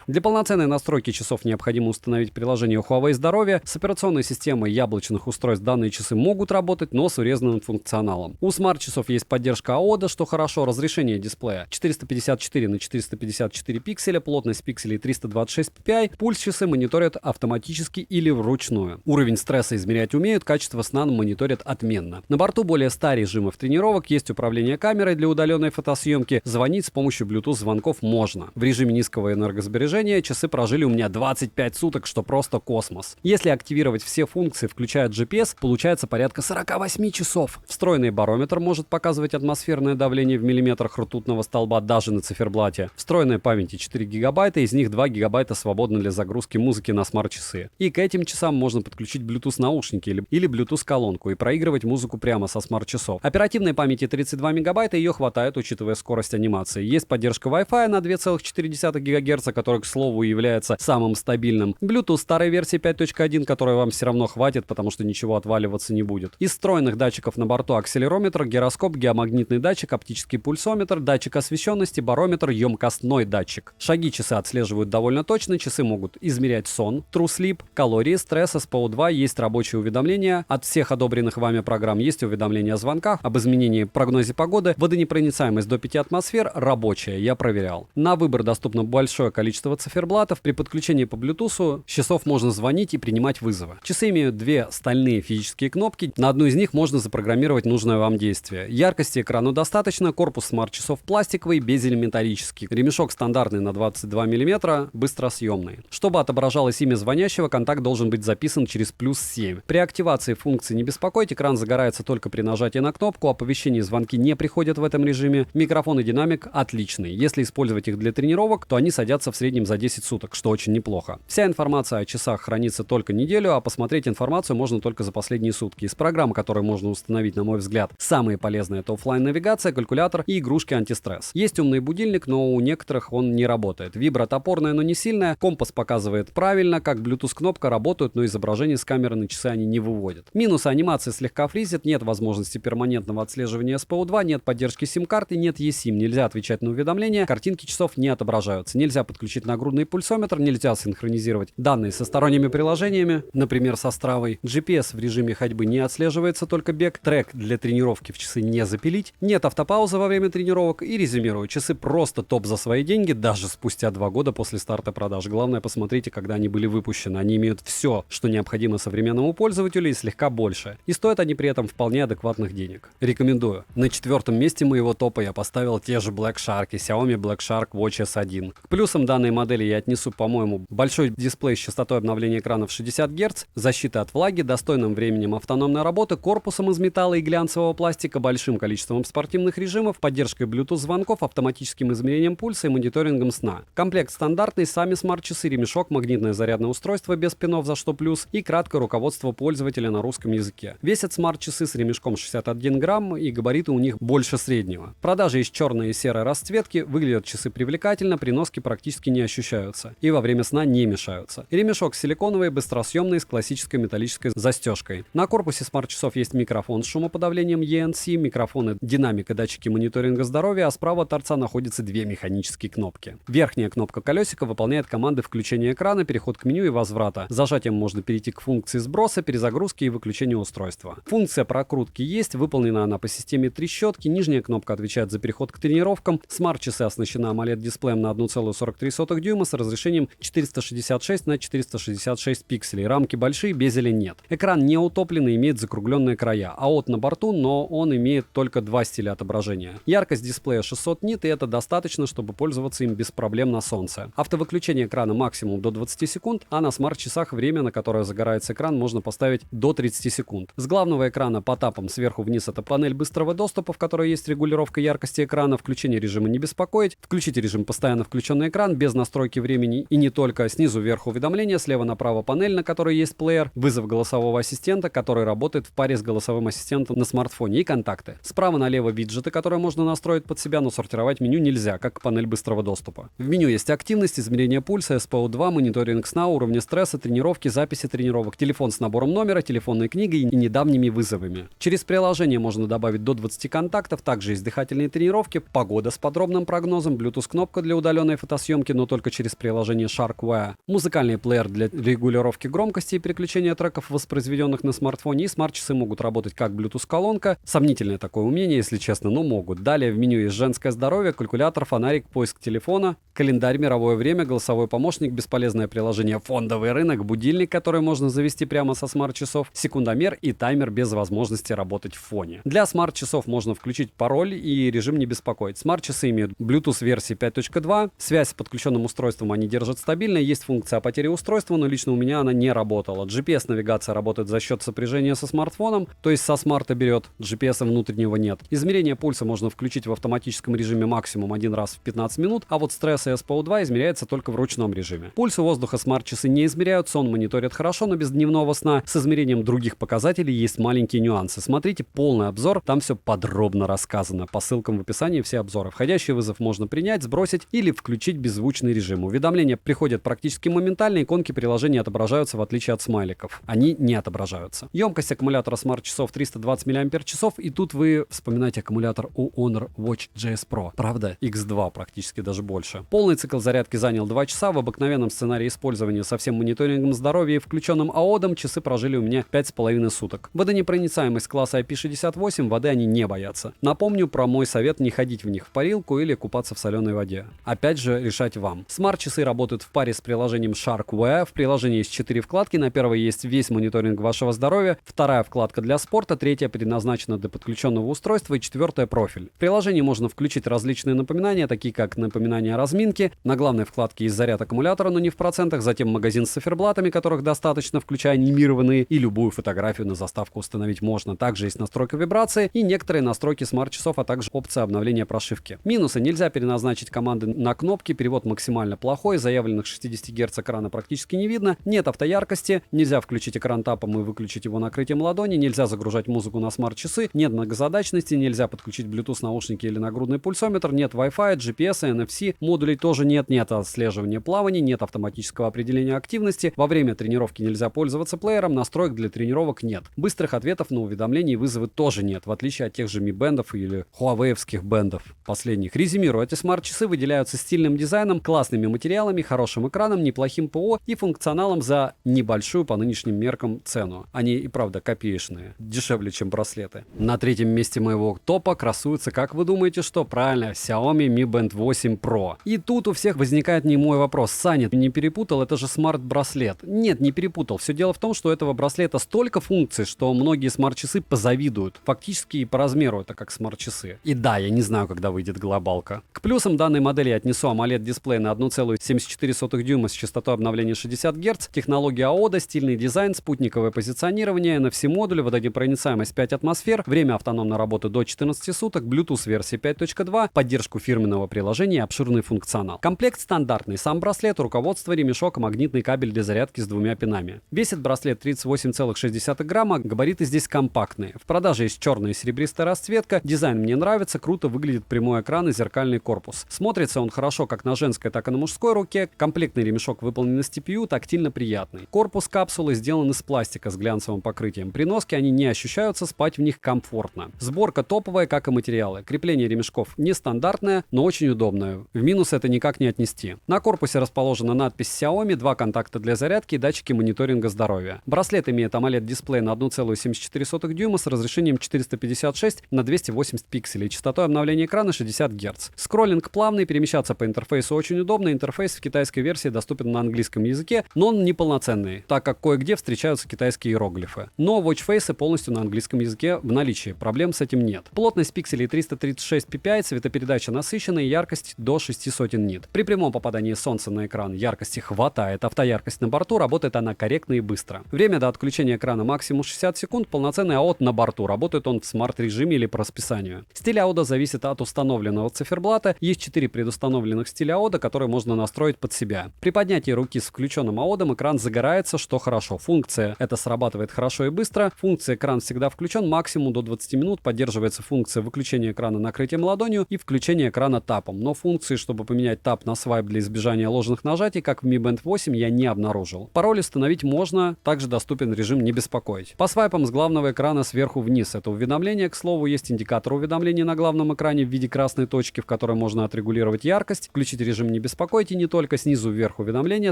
Для полноценной настройки часов необходимо установить приложение Huawei Здоровье. С операционной системой яблочных устройств данные часы могут работать, но с урезанным функционалом. У смарт-часов есть поддержка AODа, что хорошо. Разрешение дисплея 454 на 454 пикселя, плотность пикселей 326 ppi. Пульс часы мониторят автоматически или вручную. Уровень стресса измеряется измерять умеют, качество сна мониторят отменно. На борту более 100 режимов тренировок, есть управление камерой для удаленной фотосъемки, звонить с помощью Bluetooth звонков можно. В режиме низкого энергосбережения часы прожили у меня 25 суток, что просто космос. Если активировать все функции, включая GPS, получается порядка 48 часов. Встроенный барометр может показывать атмосферное давление в миллиметрах ртутного столба даже на циферблате. Встроенной памяти 4 гигабайта, из них 2 гигабайта свободны для загрузки музыки на смарт-часы. И к этим часам можно подключить Bluetooth наушники или Bluetooth колонку и проигрывать музыку прямо со смарт-часов. Оперативной памяти 32 мегабайта, ее хватает, учитывая скорость анимации. Есть поддержка Wi-Fi на 2,4 ГГц, который, к слову, является самым стабильным. Bluetooth старой версии 5.1, которой вам все равно хватит, потому что ничего отваливаться не будет. Из встроенных датчиков на борту акселерометр, гироскоп, геомагнитный датчик, оптический пульсометр, датчик освещенности, барометр, емкостной датчик. Шаги часы отслеживают довольно точно, часы могут измерять сон, true sleep, калории, стресс, SPO2, есть рабочие уведомления от всех одобренных вами программ, есть уведомления о звонках, об изменении прогноза погоды, водонепроницаемость до 5 атмосфер, рабочая, я проверял. На выбор доступно большое количество циферблатов, при подключении по Bluetooth часов можно звонить и принимать вызовы. Часы имеют две стальные физические кнопки, на одну из них можно запрограммировать нужное вам действие. Яркости экрану достаточно, корпус смарт-часов пластиковый, безэлементарический, ремешок стандартный на 22 мм, быстросъемный. Чтобы отображалось имя звонящего, контакт должен быть записан через +7. При активации функции «Не беспокоить» экран загорается только при нажатии на кнопку, оповещения и звонки не приходят в этом режиме. Микрофон и динамик отличный. Если использовать их для тренировок, то они садятся в среднем за 10 суток, что очень неплохо. Вся информация о часах хранится только неделю, а посмотреть информацию можно только за последние сутки. Из программ, которые можно установить, на мой взгляд, самые полезные — это оффлайн-навигация, калькулятор и игрушки антистресс. Есть умный будильник, но у некоторых он не работает. Вибра топорная, но не сильная. Компас показывает правильно, как Bluetooth-кнопка работает, но изображение с камеры на часы они не выводят. Минусы: анимация слегка фризит, нет возможности перманентного отслеживания SPO2, нет поддержки сим-карты, нет eSIM, нельзя отвечать на уведомления, картинки часов не отображаются, нельзя подключить нагрудный пульсометр, нельзя синхронизировать данные со сторонними приложениями, например, со Стравой. GPS в режиме ходьбы не отслеживается, только бег. Трек для тренировки в часы не запилить, нет автопаузы во время тренировок. И резюмирую, часы просто топ за свои деньги, даже спустя 2 года после старта продаж. Главное, посмотрите, когда они были выпущены. Они имеют все, что необходимо современному пользователю, и слегка больше. И стоят они при этом вполне адекватных денег. Рекомендую. На 4-м месте моего топа я поставил те же Black Shark, Xiaomi Black Shark Watch S1. К плюсам данной модели я отнесу, по-моему, большой дисплей с частотой обновления экранов 60 Гц, защита от влаги, достойным временем автономной работы, корпусом из металла и глянцевого пластика, большим количеством спортивных режимов, поддержкой Bluetooth звонков, автоматическим измерением пульса и мониторингом сна. Комплект стандартный, сами смарт-часы, ремешок, магнитное зарядное устройство без пинов, за что плюс, и краткое руководство пользователя на русском языке. Весят смарт-часы с ремешком 61 грамм, и габариты у них больше среднего. Продажи из черной и серой расцветки, выглядят часы привлекательно, при носке практически не ощущаются и во время сна не мешаются. Ремешок силиконовый, быстросъемный, с классической металлической застежкой. На корпусе смарт-часов есть микрофон с шумоподавлением ENC, микрофоны, динамик и датчики мониторинга здоровья, а справа от торца находятся две механические кнопки. Верхняя кнопка колесика выполняет команды включения экрана, переход к меню и возврата. Зажатием можно перейти к функции сброса, перезагрузки и выключения устройства. Функция прокрутки есть, выполнена она по системе трещотки. Нижняя кнопка отвечает за переход к тренировкам. Смарт-часы оснащена AMOLED-дисплеем на 1,43 дюйма с разрешением 466 на 466 пикселей. Рамки большие, безеля нет. Экран не утопленный, имеет закругленные края. АОТ на борту, но он имеет только 2 стиля отображения. Яркость дисплея 600 нит, и это достаточно, чтобы пользоваться им без проблем на солнце. Автовыключение экрана максимум до 20 секунд, а на смарт-часах время, на которое загорается экран, можно поставить до 30 секунд. С главного экрана по тапам сверху вниз это панель быстрого доступа, в которой есть регулировка яркости экрана, включение режима «Не беспокоить», включите режим «Постоянно включенный экран» без настройки времени и не только. Снизу вверх уведомления, слева направо панель, на которой есть плеер, вызов голосового ассистента, который работает в паре с голосовым ассистентом на смартфоне, и контакты. Справа налево виджеты, которые можно настроить под себя, но сортировать меню нельзя, как панель быстрого доступа. В меню есть активность, измерение пульса, SPO2, мониторинг сна, уровня стресса, тренировки, записи тренировок, телефон с набором номера, телефонной книгой и недавними вызовами. Через приложение можно добавить до 20 контактов, также есть дыхательные тренировки, погода с подробным прогнозом, Bluetooth-кнопка для удаленной фотосъемки, но только через приложение SharkWare, музыкальный плеер для регулировки громкости и переключения треков, воспроизведенных на смартфоне, и смарт-часы могут работать как Bluetooth-колонка. Сомнительное такое умение, если честно, но могут. Далее в меню есть женское здоровье, калькулятор, фонарик, поиск телефона, календарь, мировое время, голосовой помощник, бесполезное приложение «Фондовый рынок», будильник, который можно завести прямо со смарт-часов, секундомер и таймер без возможности работать в фоне. Для смарт-часов можно включить пароль и режим не беспокоить. Смарт-часы имеют Bluetooth версии 5.2, связь с подключенным устройством они держат стабильно, есть функция о потере устройства, но лично у меня она не работала. GPS-навигация работает за счет сопряжения со смартфоном, то есть со смарта берет, GPS внутреннего нет. Измерение пульса можно включить в автоматическом режиме максимум один раз в 15 минут, а вот стресс и SPO2 измеряется только в ручном режиме. Пульс и воздуха смарт-часы не измеряют, сон мониторят хорошо, но без дневного сна. С измерением других показателей есть маленькие нюансы. Смотрите полный обзор, там все подробно рассказано. По ссылкам в описании все обзоры. Входящий вызов можно принять, сбросить или включить беззвучный режим. Уведомления приходят практически моментально, иконки приложения отображаются в отличие от смайликов. Они не отображаются. Емкость аккумулятора смарт-часов 320 мАч, и тут вы вспоминаете аккумулятор у Honor Watch GS Pro. Правда? X2 практически даже больше. Полный цикл зарядки занял 2 часа. В обыкновенном сценарии использования со всем мониторингом здоровья и включенным АОДом часы прожили у меня 5,5 суток. Водонепроницаемость класса IP68, воды они не боятся. Напомню про мой совет не ходить в них в парилку или купаться в соленой воде. Опять же, решать вам. Смарт-часы работают в паре с приложением SharkWear. В приложении есть 4 вкладки. На первой есть весь мониторинг вашего здоровья, вторая вкладка для спорта, третья предназначена для подключенного устройства и четвертая профиль. В приложении можно включить различные напоминания, такие как напоминания о разминке. На главной вкладке есть заряд аккумулятора, но не в процентах, затем магазин с циферблатами, которых достаточно, включая анимированные, и любую фотографию на заставку установить можно. Также есть настройка вибрации и некоторые настройки смарт-часов, а также опция обновления прошивки. Минусы: нельзя переназначить команды на кнопки, перевод максимально плохой, заявленных 60 Гц экрана практически не видно, нет автояркости, нельзя включить экран тапом и выключить его накрытием ладони, нельзя загружать музыку на смарт-часы, нет многозадачности, нельзя подключить Bluetooth наушники или нагрудный пульсометр, нет Wi-Fi, GPS, NFC, модулей тоже нет отслеживания плавания, нет автоматического определения активности, во время тренировки нельзя пользоваться плеером, настроек для тренировок нет. Быстрых ответов на уведомления и вызовы тоже нет, в отличие от тех же Mi Band'ов или Huawei-овских бендов последних. Резюмирую, эти смарт-часы выделяются стильным дизайном, классными материалами, хорошим экраном, неплохим ПО и функционалом за небольшую по нынешним меркам цену. Они и правда копеечные, дешевле, чем браслеты. На третьем месте моего топа красуется, как вы думаете, что? Правильно, Xiaomi Mi Band 8 Pro. И тут у всех возникает немой вопрос: Саня, ты не перепутал, это же смарт-браслет. Нет, не перепутал. Все дело в том, что у этого браслета столько функций, что многие смарт-часы позавидуют. Фактически и по размеру это как смарт-часы. И да, я не знаю, когда выйдет глобалка. К плюсам данной модели я отнесу AMOLED-дисплей на 1,74 дюйма с частотой обновления 60 Гц, технология АОДа, стильный дизайн, спутниковое позиционирование, NFC-модуль, водонепроницаемость 5 атмосфер, время автономной работы до 14 суток, Bluetooth версии 5.2, поддержку фирменного приложения и обширный функционал. Комплект стандартный. Сам браслет, руководство, ремешок, магнитный кабель для зарядки с 2 пинами. Весит браслет 38,6 грамма, габариты здесь компактные. В продаже есть черная и серебристая расцветка, дизайн мне нравится, круто выглядит прямой экран и зеркальный корпус. Смотрится он хорошо как на женской, так и на мужской руке. Комплектный ремешок выполнен из TPU, тактильно приятный. Корпус капсулы сделан из пластика с глянцевым покрытием. При носке они не ощущаются, спать в них комфортно. Сборка топовая, как и материалы. Крепление ремешков нестандартное, но очень удобное. В минус это никак не отнести. На корпусе расположена надпись Xiaomi, 2 контакта для зарядки и датчики мониторинга здоровья. Браслет имеет AMOLED-дисплей на 1,74 дюйма с разрешением 456 на 280 пикселей, частотой обновления экрана 60 Гц. Скроллинг плавный, перемещаться по интерфейсу очень удобно. Интерфейс в китайской версии доступен на английском языке, но он неполноценный, так как кое-где встречаются китайские иероглифы. Но watchface полностью на английском языке в наличии, проблем с этим нет. Плотность пикселей 336 ppi, цветопередача насыщенная, яркость до 600 нит. При прямом попадании солнца на экран яркости хватает, автояркость на борту, работает она корректно и быстро. Время до отключения экрана максимум 60 секунд, полноценный АОД на борту, работает он в смарт-режиме или по расписанию. Стиль АОДа зависит от установленного циферблата, есть 4 предустановленных стиля АОДа, которые можно настроить под себя. При поднятии руки с включенным АОДом экран загорается, что хорошо. Функция это срабатывает хорошо и быстро, функция экран всегда включен, максимум до 20 минут поддерживается функция выключения экрана накрытием ладонью и включения экрана тапом, но функции, чтобы поменять тап на свайп для избежания ложных нажатий, как в Mi Band 8, я не обнаружил. Пароль установить можно, также доступен режим не беспокоить. По свайпам с главного экрана сверху вниз это уведомление, к слову, есть индикатор уведомлений на главном экране в виде красной точки, в которой можно отрегулировать яркость, включить режим не беспокойте, не только снизу вверх уведомления,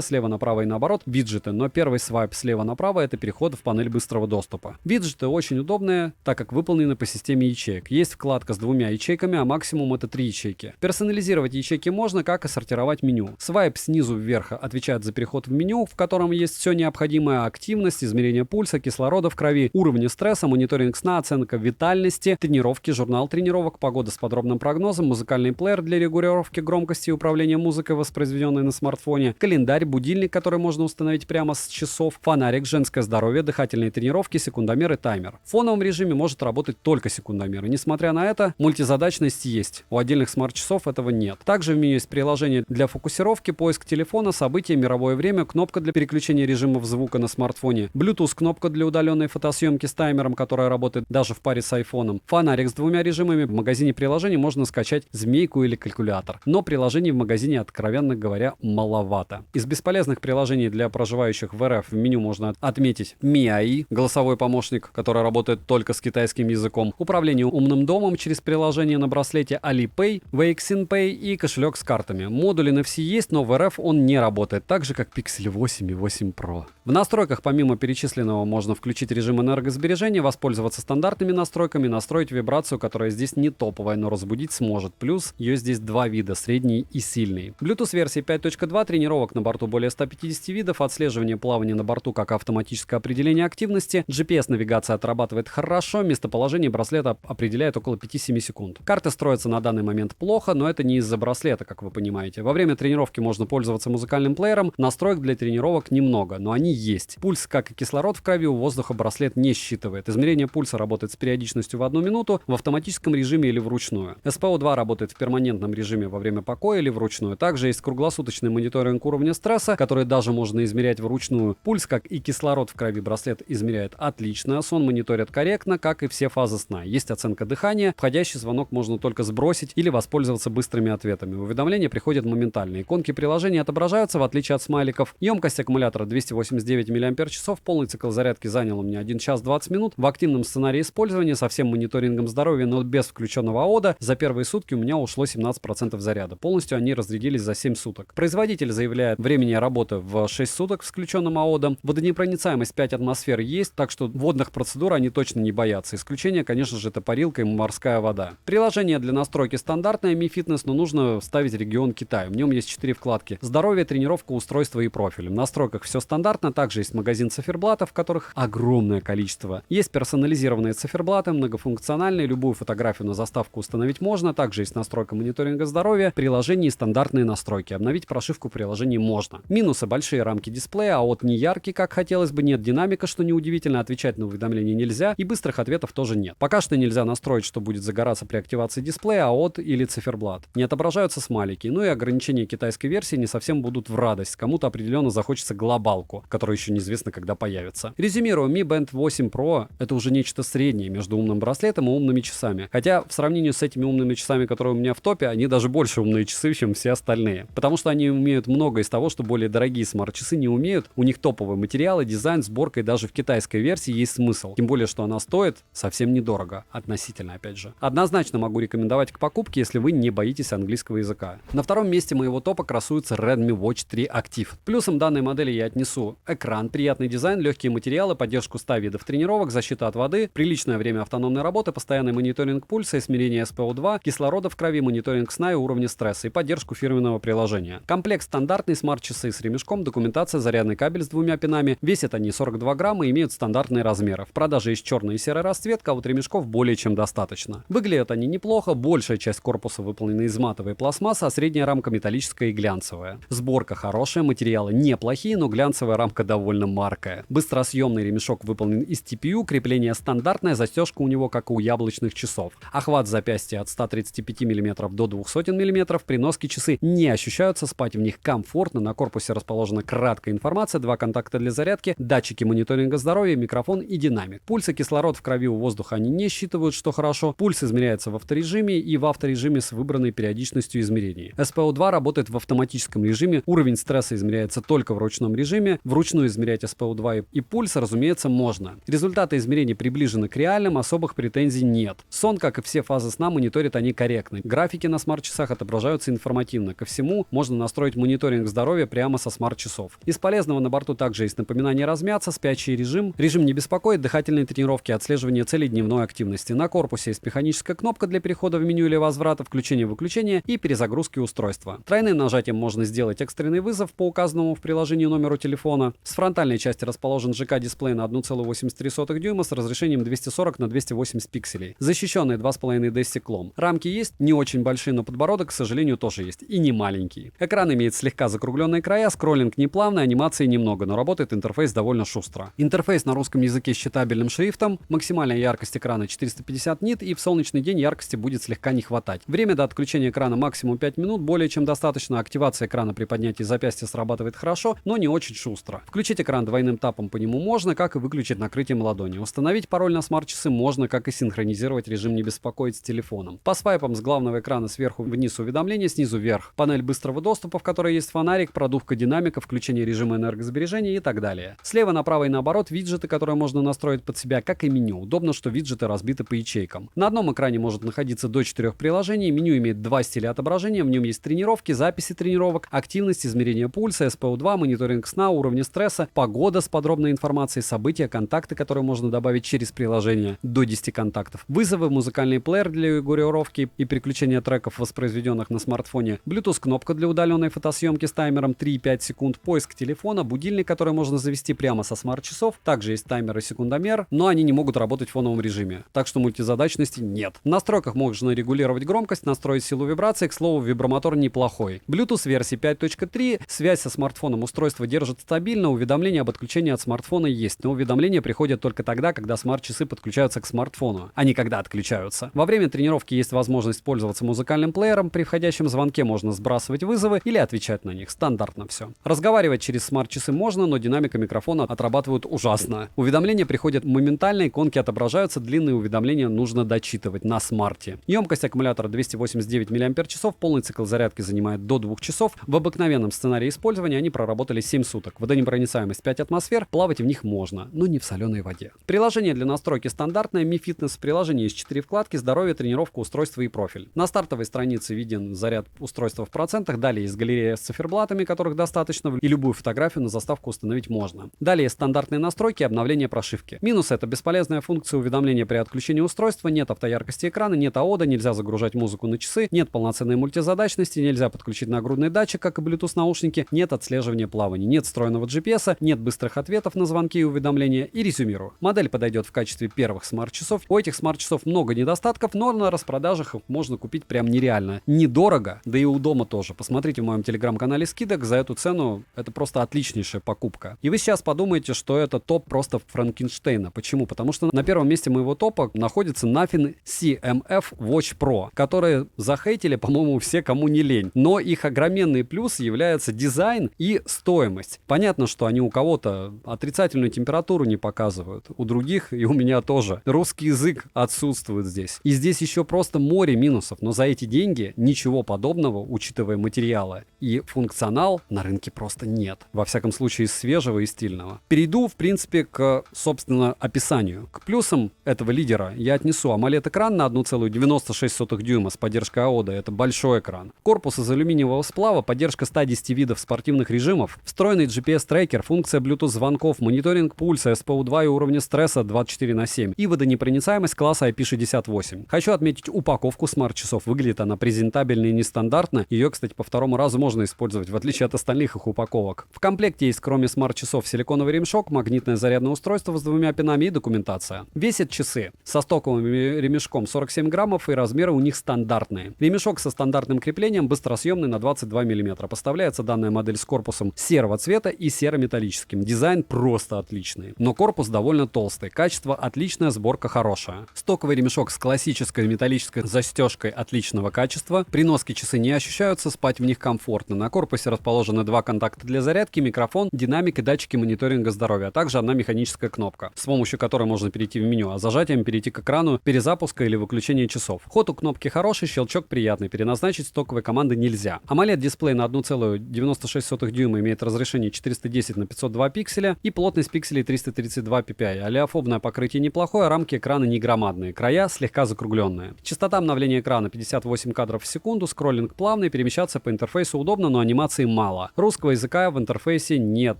слева направо и наоборот виджеты, но первый свайп слева направо это переход в панель быстрого доступа. Виджеты очень удобные, так как выполнены по системе ячеек. Есть вкладка с 2 ячейками, а максимум это 3 ячейки. Персонализировать ячейки можно, как и сортировать меню. Свайп снизу вверх отвечает за переход в меню, в котором есть все необходимое: активность, активность, измерение пульса, кислорода в крови, уровня стресса, мониторинг сна, оценка витальности, тренировки, журнал тренировок, погода с подробным прогнозом, музыкальный плеер для регулировки громкости и управления музыкой, воспроизведенной на смартфоне, календарь, будильник, который можно установить прямо с часов, фонарик, женское здоровье, дыхательные тренировки, секундомер и таймер. В фоновом режиме может работать только секундомер. И несмотря на это, мультизадачность есть. У отдельных смарт-часов этого нет. Также в меню есть приложение для фокусировки, поиск телефона, события, мировое время, кнопка для переключения режимов звука на смартфоне, Bluetooth кнопка для удаленной фотосъемки с таймером, которая работает даже в паре с айфоном, фонарик с двумя режимами. В магазине приложений можно скачать змейку или калькулятор. Но приложений в магазине, откровенно говоря, маловато. Из бесполезных приложений для проживающих в РФ в меню можно отметить MiAI, голосовой помощник, который работает только с китайским языком, управление умным домом через приложение на браслете Alipay, Weixin и кошелек с картами. Модуль NFC есть, но в РФ он не работает, так же как Pixel 8 и 8 Pro. В настройках помимо перечисленного можно включить режим энергосбережения, воспользоваться стандартными настройками, настроить вибрацию, которая здесь не топовая, но разбудить сможет. Плюс ее здесь два вида, средний и сильный. Bluetooth версии 5.2, тренировок на борту более 150 видов, отслеживание плавания на борту как автоматическое определение активности, GPS-навигация отрабатывает хорошо, местоположение браслета определяет около 5-7 секунд. Карты строятся на данный момент плохо, но это не из-за браслета, как вы понимаете. Во время тренировки можно пользоваться музыкальным плеером, настроек для тренировок немного, но они есть. Пульс, как и кислород в крови, у воздуха браслет не считывает. Измерение пульса работает с периодичностью в 1 минуту, в автоматическом режиме или вручную. SPO2 работает в перманентном режиме во время покоя или вручную. Также есть круглосуточный мониторинг уровня стресса, который даже можно измерять вручную. Пульс, как и кислород в крови, браслет измеряет отлично. Сон мониторит корректно, как и все фазы сна. Есть оценка дыхания. Входящий звонок можно только сбросить или воспользоваться быстрыми ответами. Уведомления приходят моментально. Иконки приложения отображаются, в отличие от смайликов. Емкость аккумулятора 289 мАч. Полный цикл зарядки занял у меня 1 час 20 минут. В активном сценарии использования со всем мониторингом здоровья, но без включенного АОДа, за первые сутки у меня ушло 17% заряда. Полностью они разрядились за 7 суток. Производитель заявляет времени работы в 6 суток с включенным АОДом. Водонепроницаемость 5 атмосфер есть, так что водных процедур они точно не боятся. Исключение, конечно же, это парилка и морская вода. Приложение для настройки стандартное Mi Fitness, но нужно ставить регион Китая. В нем есть 4 вкладки: здоровье, тренировка, устройство и профиль. В настройках все стандартно. Также есть магазин циферблатов, которых огромное количество. Есть персонализированные циферблаты, многофункциональные. Любую фотографию на заставку установить можно. Также есть настройка мониторинга здоровья, приложение и стандартные настройки. Обновить прошивку приложений можно. Минусы: большие рамки дисплея, АОД не яркий, как хотелось бы, нет динамика, что неудивительно, отвечать на уведомления нельзя, и быстрых ответов тоже нет. Пока что нельзя настроить, что будет загораться при активации дисплея, АОД или циферблат. Не отображаются смайлики, ну и ограничения китайской версии не совсем будут в радость. Кому-то определенно захочется глобалку, которая еще неизвестно когда появится. Резюмирую, Mi Band 8 Pro — это уже нечто среднее между умным браслетом и умными часами. Хотя в сравнении с этими умными часами, которые у меня в топе, они даже больше умные часы, чем все остальные. Потому что они умеют много из того, что более дорогие смарт-часы не умеют. У них топовые материалы, дизайн, сборка, и даже в китайской версии есть смысл. Тем более, что она стоит совсем недорого. Относительно, опять же. Однозначно могу рекомендовать к покупке, если вы не боитесь английского языка. На втором месте моего топа красуется Redmi Watch 3 Active. Плюсом данной модели я отнесу экран, приятный дизайн, легкие материалы, поддержку 100 видов тренировок, защита от воды, приличное время автономной работы, постоянный мониторинг пульса, измерение SPO2, кислорода в крови, мониторинг сна и уровня стресса, и поддержку фирменного приложения. Комплект стандартный, смарт-часы с ремешком, документация, зарядный кабель с 2 пинами. Весят они 42 грамма и имеют стандартные размеры. В продаже есть черная и серая расцветка, а вот ремешков более чем достаточно. Выглядят они неплохо, большая часть корпуса выполнена из матовой пластмассы, а средняя рамка металлическая и глянцевая. Сборка хорошая, материалы неплохие, но глянцевая рамка довольно маркая. Быстросъемный ремешок выполнен из TPU, крепление стандартное, застежка у него как у яблочных часов. Охват запястья от 135 мм до 200 мм, при носке часы не ощущаются, спать в них комфортно, на корпусе расположена краткая информация, 2 контакта для зарядки, датчики мониторинга здоровья, микрофон и динамик. Пульс и кислород в крови у воздуха они не считывают, что хорошо. Пульс измеряется в авторежиме и в авторежиме с выбранной периодичностью измерений. SPO2 работает в автоматическом режиме, уровень стресса измеряется только в ручном режиме, вручную измерять SPO2 и пульс, разумеется, можно. Результаты измерений приближены к реальным, особых претензий нет. Сон, как и все фазы сна, мониторят они корректно. Графики на смарт-часах отображаются информативно. Ко всему можно настроить мониторинг здоровья прямо со смарт-часов. Из полезного на борту также есть напоминание размяться, спящий режим. Режим не беспокоит, дыхательные тренировки, отслеживание целей дневной активности. На корпусе есть механическая кнопка для перехода в меню или возврата, включения-выключения и перезагрузки устройства. Тройным нажатием можно сделать экстренный вызов по указанному в приложении номеру телефона. С фронтальной части части расположен ЖК-дисплей на 1,83 дюйма с разрешением 240 на 280 пикселей. Защищенный 2,5D стеклом. Рамки есть, не очень большие, но подбородок, к сожалению, тоже есть. И не маленький. Экран имеет слегка закругленные края, скроллинг неплавный, анимации немного, но работает интерфейс довольно шустро. Интерфейс на русском языке с читабельным шрифтом, максимальная яркость экрана 450 нит, и в солнечный день яркости будет слегка не хватать. Время до отключения экрана максимум 5 минут, более чем достаточно. Активация экрана при поднятии запястья срабатывает хорошо, но не очень шустро. Включить экран двойным тапом по нему можно, как и выключить накрытием ладони. Установить пароль на смарт-часы можно, как и синхронизировать режим «Не беспокоить» с телефоном. По свайпам с главного экрана сверху вниз уведомления, снизу вверх панель быстрого доступа, в которой есть фонарик, продувка динамика, включение режима энергосбережения и так далее. Слева направо и наоборот виджеты, которые можно настроить под себя, как и меню. Удобно, что виджеты разбиты по ячейкам. На одном экране может находиться до 4 приложений. Меню имеет 2 стиля отображения. В нем есть тренировки, записи тренировок, активность, измерение пульса, SPO2, мониторинг сна, уровни стресса, погода с подробной информацией, события, контакты, которые можно добавить через приложение, до 10 контактов, вызовы, музыкальный плеер для регулировки и переключения треков, воспроизведенных на смартфоне, Bluetooth-кнопка для удаленной фотосъемки с таймером 3,5 секунд, поиск телефона, будильник, который можно завести прямо со смарт-часов, также есть таймер и секундомер, но они не могут работать в фоновом режиме, так что мультизадачности нет. В настройках можно регулировать громкость, настроить силу вибрации, к слову, вибромотор неплохой. Bluetooth версии 5.3, связь со смартфоном устройство держит стабильно, уведомления об отключении от смартфона есть, но уведомления приходят только тогда, когда смарт-часы подключаются к смартфону, а не когда отключаются. Во время тренировки есть возможность пользоваться музыкальным плеером, при входящем звонке можно сбрасывать вызовы или отвечать на них, стандартно все. Разговаривать через смарт-часы можно, но динамика микрофона отрабатывают ужасно. Уведомления приходят моментально, иконки отображаются, длинные уведомления нужно дочитывать на смарте. Емкость аккумулятора 289 мАч, полный цикл зарядки занимает до 2 часов. В обыкновенном сценарии использования они проработали 7 суток. Водонепроницаемость 5 атмосфер, плавать в них можно, но не в соленой воде. Приложение для настройки стандартное, Mi Fitness. В приложении есть 4 вкладки: здоровье, тренировка, устройство и профиль. На стартовой странице виден заряд устройства в процентах, далее есть галерея с циферблатами, которых достаточно, и любую фотографию на заставку установить можно. Далее есть стандартные настройки и обновление прошивки. Минус — это бесполезная функция уведомления при отключении устройства, нет автояркости экрана, нет АОДа, нельзя загружать музыку на часы, нет полноценной мультизадачности, нельзя подключить нагрудный датчик, как и Bluetooth наушники, нет отслеживания плавания, нет встроенного GPS, нет быстрых ответов на звонки и уведомления. И резюмирую. Модель подойдет в качестве первых смарт-часов. У этих смарт-часов много недостатков, но на распродажах их можно купить прям нереально. Недорого, да и у дома тоже. Посмотрите в моем телеграм-канале скидок, за эту цену это просто отличнейшая покупка. И вы сейчас подумаете, что это топ просто Франкенштейна. Почему? Потому что на первом месте моего топа находится Nothing CMF Watch Pro, которые захейтили, по-моему, все, кому не лень. Но их огроменный плюс является дизайн и стоимость. Понятно, что они у кого-то отрицательную температуру не показывают, у других и у меня тоже. Русский язык отсутствует здесь. И здесь еще просто море минусов, но за эти деньги ничего подобного, учитывая материалы и функционал, на рынке просто нет. Во всяком случае, из свежего и стильного. Перейду, в принципе, к, собственно, описанию. К плюсам этого лидера я отнесу AMOLED-экран на 1,96 дюйма с поддержкой АОДа. Это большой экран. Корпус из алюминиевого сплава, поддержка 110 видов спортивных режимов, встроенный GPS-трекер, функция Bluetooth-звонков, мониторинг пульса, SPO2 и уровня стресса 24/7 и водонепроницаемость класса IP68. Хочу отметить упаковку смарт-часов. Выглядит она презентабельно и нестандартно. Ее, кстати, по второму разу можно использовать, в отличие от остальных их упаковок. В комплекте есть, кроме смарт-часов, силиконовый ремешок, магнитное зарядное устройство с 2 пинами и документация. Весят часы со стоковым ремешком 47 граммов, и размеры у них стандартные. Ремешок со стандартным креплением, быстросъемный на 22 мм. Поставляется данная модель с корпусом серого цвета и серо-металлическим. Дизайн просто отличный. Но корпус довольно толстый. Качество отличное, сборка хорошая. Стоковый ремешок с классической металлической застежкой отличного качества. При носке часы не ощущаются, спать в них комфортно. На корпусе расположены 2 контакта для зарядки, микрофон, динамик и датчики мониторинга здоровья, а также одна механическая кнопка, с помощью которой можно перейти в меню, а зажатием перейти к экрану перезапуска или выключения часов. Ход у кнопки хороший, щелчок приятный, переназначить стоковой команды нельзя. AMOLED-дисплей на 1,96 дюйма имеет разрешение 410 на 502 пикселя и плотность пикселей 332 ppi. Олеофобное покрытие неплохое, рамки экрана не громадные, края слегка закругленные. Частота обновления экрана 58 кадров в секунду, скроллинг плавный, перемещаться по интерфейсу удобно, но анимации мало. Русского языка в интерфейсе нет,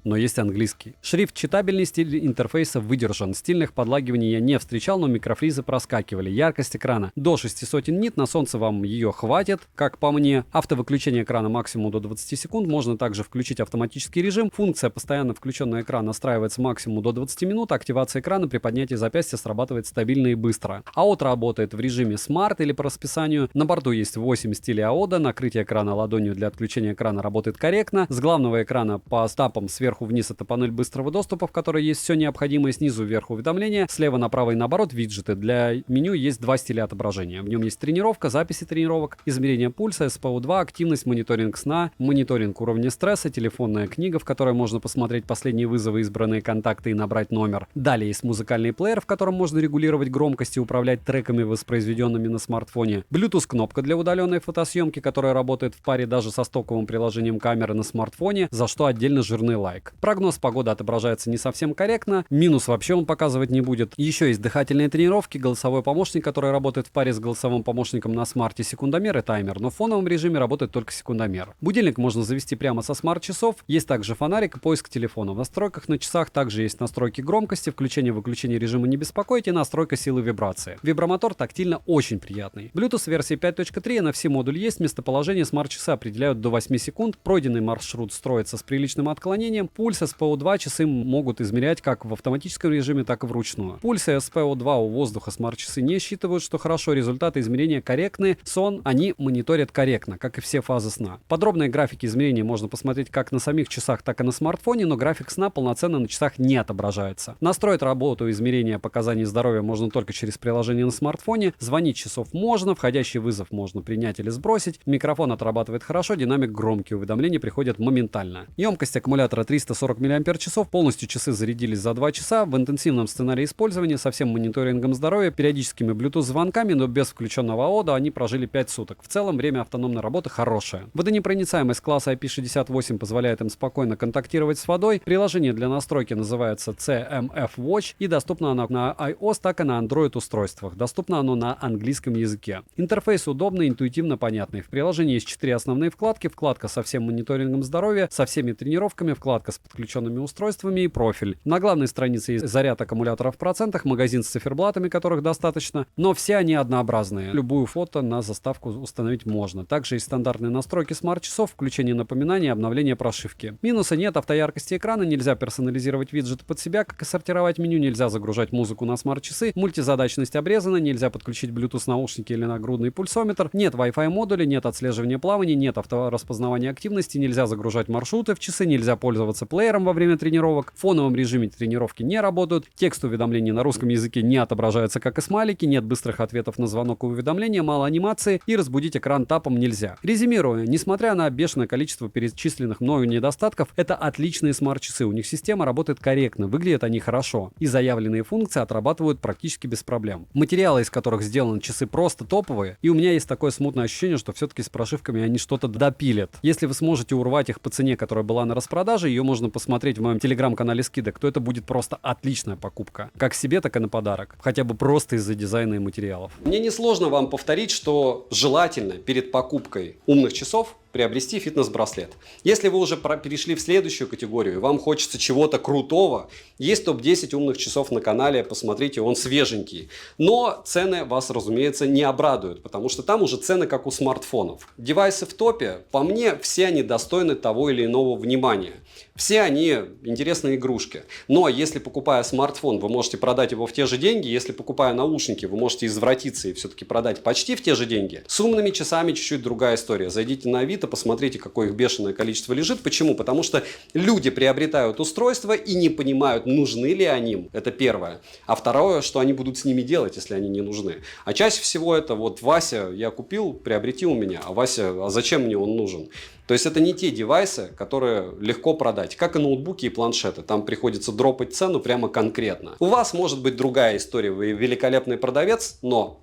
но есть английский. Шрифт читабельный, стиль интерфейса выдержан. Стильных подлагиваний я не встречал, но микрофризы проскакивали. Яркость экрана до 600 нит, на солнце вам ее хватит, как по мне. Автовыключение экрана максимум до 20 секунд, можно также включить автоматический режим. Функция постоянно включенного на экран настраивается максимум до 20 минут, активация экрана при поднятии запястья срабатывает стабильно и быстро. АОД работает в режиме Smart или по расписанию. На борту есть 8 стилей АОДа, накрытие экрана ладонью для отключения экрана работает корректно. С главного экрана по стапам сверху вниз это панель быстрого доступа, в которой есть все необходимое, снизу вверх уведомления, слева направо и наоборот виджеты. Для меню есть 2 стиля отображения. В нем есть тренировка, записи тренировок, измерение пульса, СПО2, активность, мониторинг сна, мониторинг уровня стресса, телефонная книга, в которой можно посмотреть последние вызовы, избранные контакты и набрать номер. Далее есть музыкальный плеер, в котором можно регулировать громкость и управлять треками, воспроизведенными на смартфоне. Bluetooth-кнопка для удаленной фотосъемки, которая работает в паре даже со стоковым приложением камеры на смартфоне, за что отдельно жирный лайк. Прогноз погоды отображается не совсем корректно, минус вообще он показывать не будет. Еще есть дыхательные тренировки, голосовой помощник, который работает в паре с голосовым помощником на смарте, секундомер и таймер, но в фоновом режиме работает только секундомер. Будильник можно завести прямо со смарт-часов, есть также фонарик и поиск телефона. В настройках на часах также есть настройки громкости, включение-выключение режима «Не беспокойте» и настройка силы вибрации. Вибромотор тактильно очень приятный. Bluetooth версии 5.3, NFC модуль есть, местоположение смарт-часы определяют до 8 секунд, пройденный маршрут строится с приличным отклонением, пульс СПО2 часы могут измерять как в автоматическом режиме, так и вручную. Пульсы СПО2 у воздуха смарт-часы не считывают, что хорошо, результаты измерения корректны, сон они мониторят корректно, как и все фазы сна. Подробные графики измерений можно посмотреть как на самих часах, так и на смартфоне, но график сна полноценно на часах не отображается. Настроить работу измерения показаний здоровья можно только через приложение на смартфоне, звонить часов можно, входящий вызов можно принять или сбросить, микрофон отрабатывает хорошо, динамик громкий, уведомления приходят моментально. Емкость аккумулятора 340 мАч, полностью часы зарядились за 2 часа, в интенсивном сценарии использования со всем мониторингом здоровья, периодическими Bluetooth звонками, но без включенного АОДа они прожили 5 суток. В целом время автономной работы хорошее. Водонепроницаемость класса IP68 позволяет им спокойно контактировать с водой. Приложение для настройки называется CMF Watch и доступно оно на iOS, так и на Android устройствах. Доступно оно на английском языке. Интерфейс удобный, интуитивно понятный. В приложении есть 4 основные вкладки. Вкладка со всем мониторингом здоровья, со всеми тренировками, вкладка с подключенными устройствами и профиль. На главной странице есть заряд аккумулятора в процентах, магазин с циферблатами, которых достаточно, но все они однообразные. Любую фото на заставку установить можно. Также есть стандартные настройки смарт-часов, включение напоминаний, обновление прошивки. Минуса нет, автояркости экрана, нельзя персонализировать виджеты под себя, как и сортировать меню, нельзя загружать музыку на смарт-часы, мультизадачность обрезана, нельзя подключить Bluetooth наушники или нагрудный пульсометр, нет Wi-Fi модуля, нет отслеживания плавания, нет автораспознавания активности, нельзя загружать маршруты в часы, нельзя пользоваться плеером во время тренировок, в фоновом режиме тренировки не работают, текст уведомлений на русском языке не отображается, как и смайлики, нет быстрых ответов на звонок и уведомления, мало анимации и разбудить экран тапом нельзя. Резюмируя, несмотря на бешеное количество перечисленных мною недостатков, это отличные смарт-часы, у них система работает корректно, выглядят они хорошо и заявленные функции отрабатывают практически без проблем. Материалы, из которых сделаны часы, просто топовые, и у меня есть такое смутное ощущение, что все-таки с прошивками они что-то допилят. Если вы сможете урвать их по цене, которая была на распродаже, ее можно посмотреть в моем телеграм-канале скидок, то это будет просто отличная покупка. Как себе, так и на подарок. Хотя бы просто из-за дизайна и материалов. Мне несложно вам повторить, что желательно перед покупкой умных часов приобрести фитнес-браслет. Если вы уже перешли в следующую категорию, и вам хочется чего-то крутого, есть топ-10 умных часов на канале, посмотрите, он свеженький. Но цены вас, разумеется, не обрадуют, потому что там уже цены как у смартфонов. Девайсы в топе, по мне, все они достойны того или иного внимания. Все они интересные игрушки. Но если, покупая смартфон, вы можете продать его в те же деньги, если, покупая наушники, вы можете извратиться и все-таки продать почти в те же деньги, с умными часами чуть-чуть другая история. Зайдите на Авито, посмотрите, какое их бешеное количество лежит. Почему? Потому что люди приобретают устройства и не понимают, нужны ли они им. Это первое. А второе, что они будут с ними делать, если они не нужны. А чаще всего это вот: Вася, я купил, приобрети у меня. А Вася, а зачем мне он нужен? То есть это не те девайсы, которые легко продать, как и ноутбуки и планшеты. Там приходится дропать цену прямо конкретно. У вас может быть другая история, вы великолепный продавец, но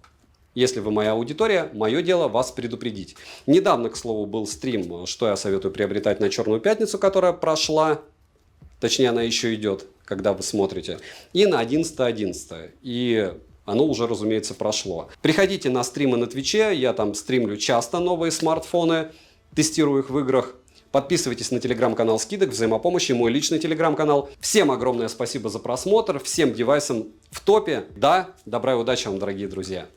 если вы моя аудитория, мое дело вас предупредить. Недавно, к слову, был стрим, что я советую приобретать на Черную пятницу, которая прошла, точнее она еще идет, когда вы смотрите, и на 11.11. И оно уже, разумеется, прошло. Приходите на стримы на Твиче, я там стримлю часто новые смартфоны, тестирую их в играх. Подписывайтесь на телеграм-канал скидок, взаимопомощи, мой личный телеграм-канал. Всем огромное спасибо за просмотр, всем девайсам в топе. Да, добра и удачи вам, дорогие друзья.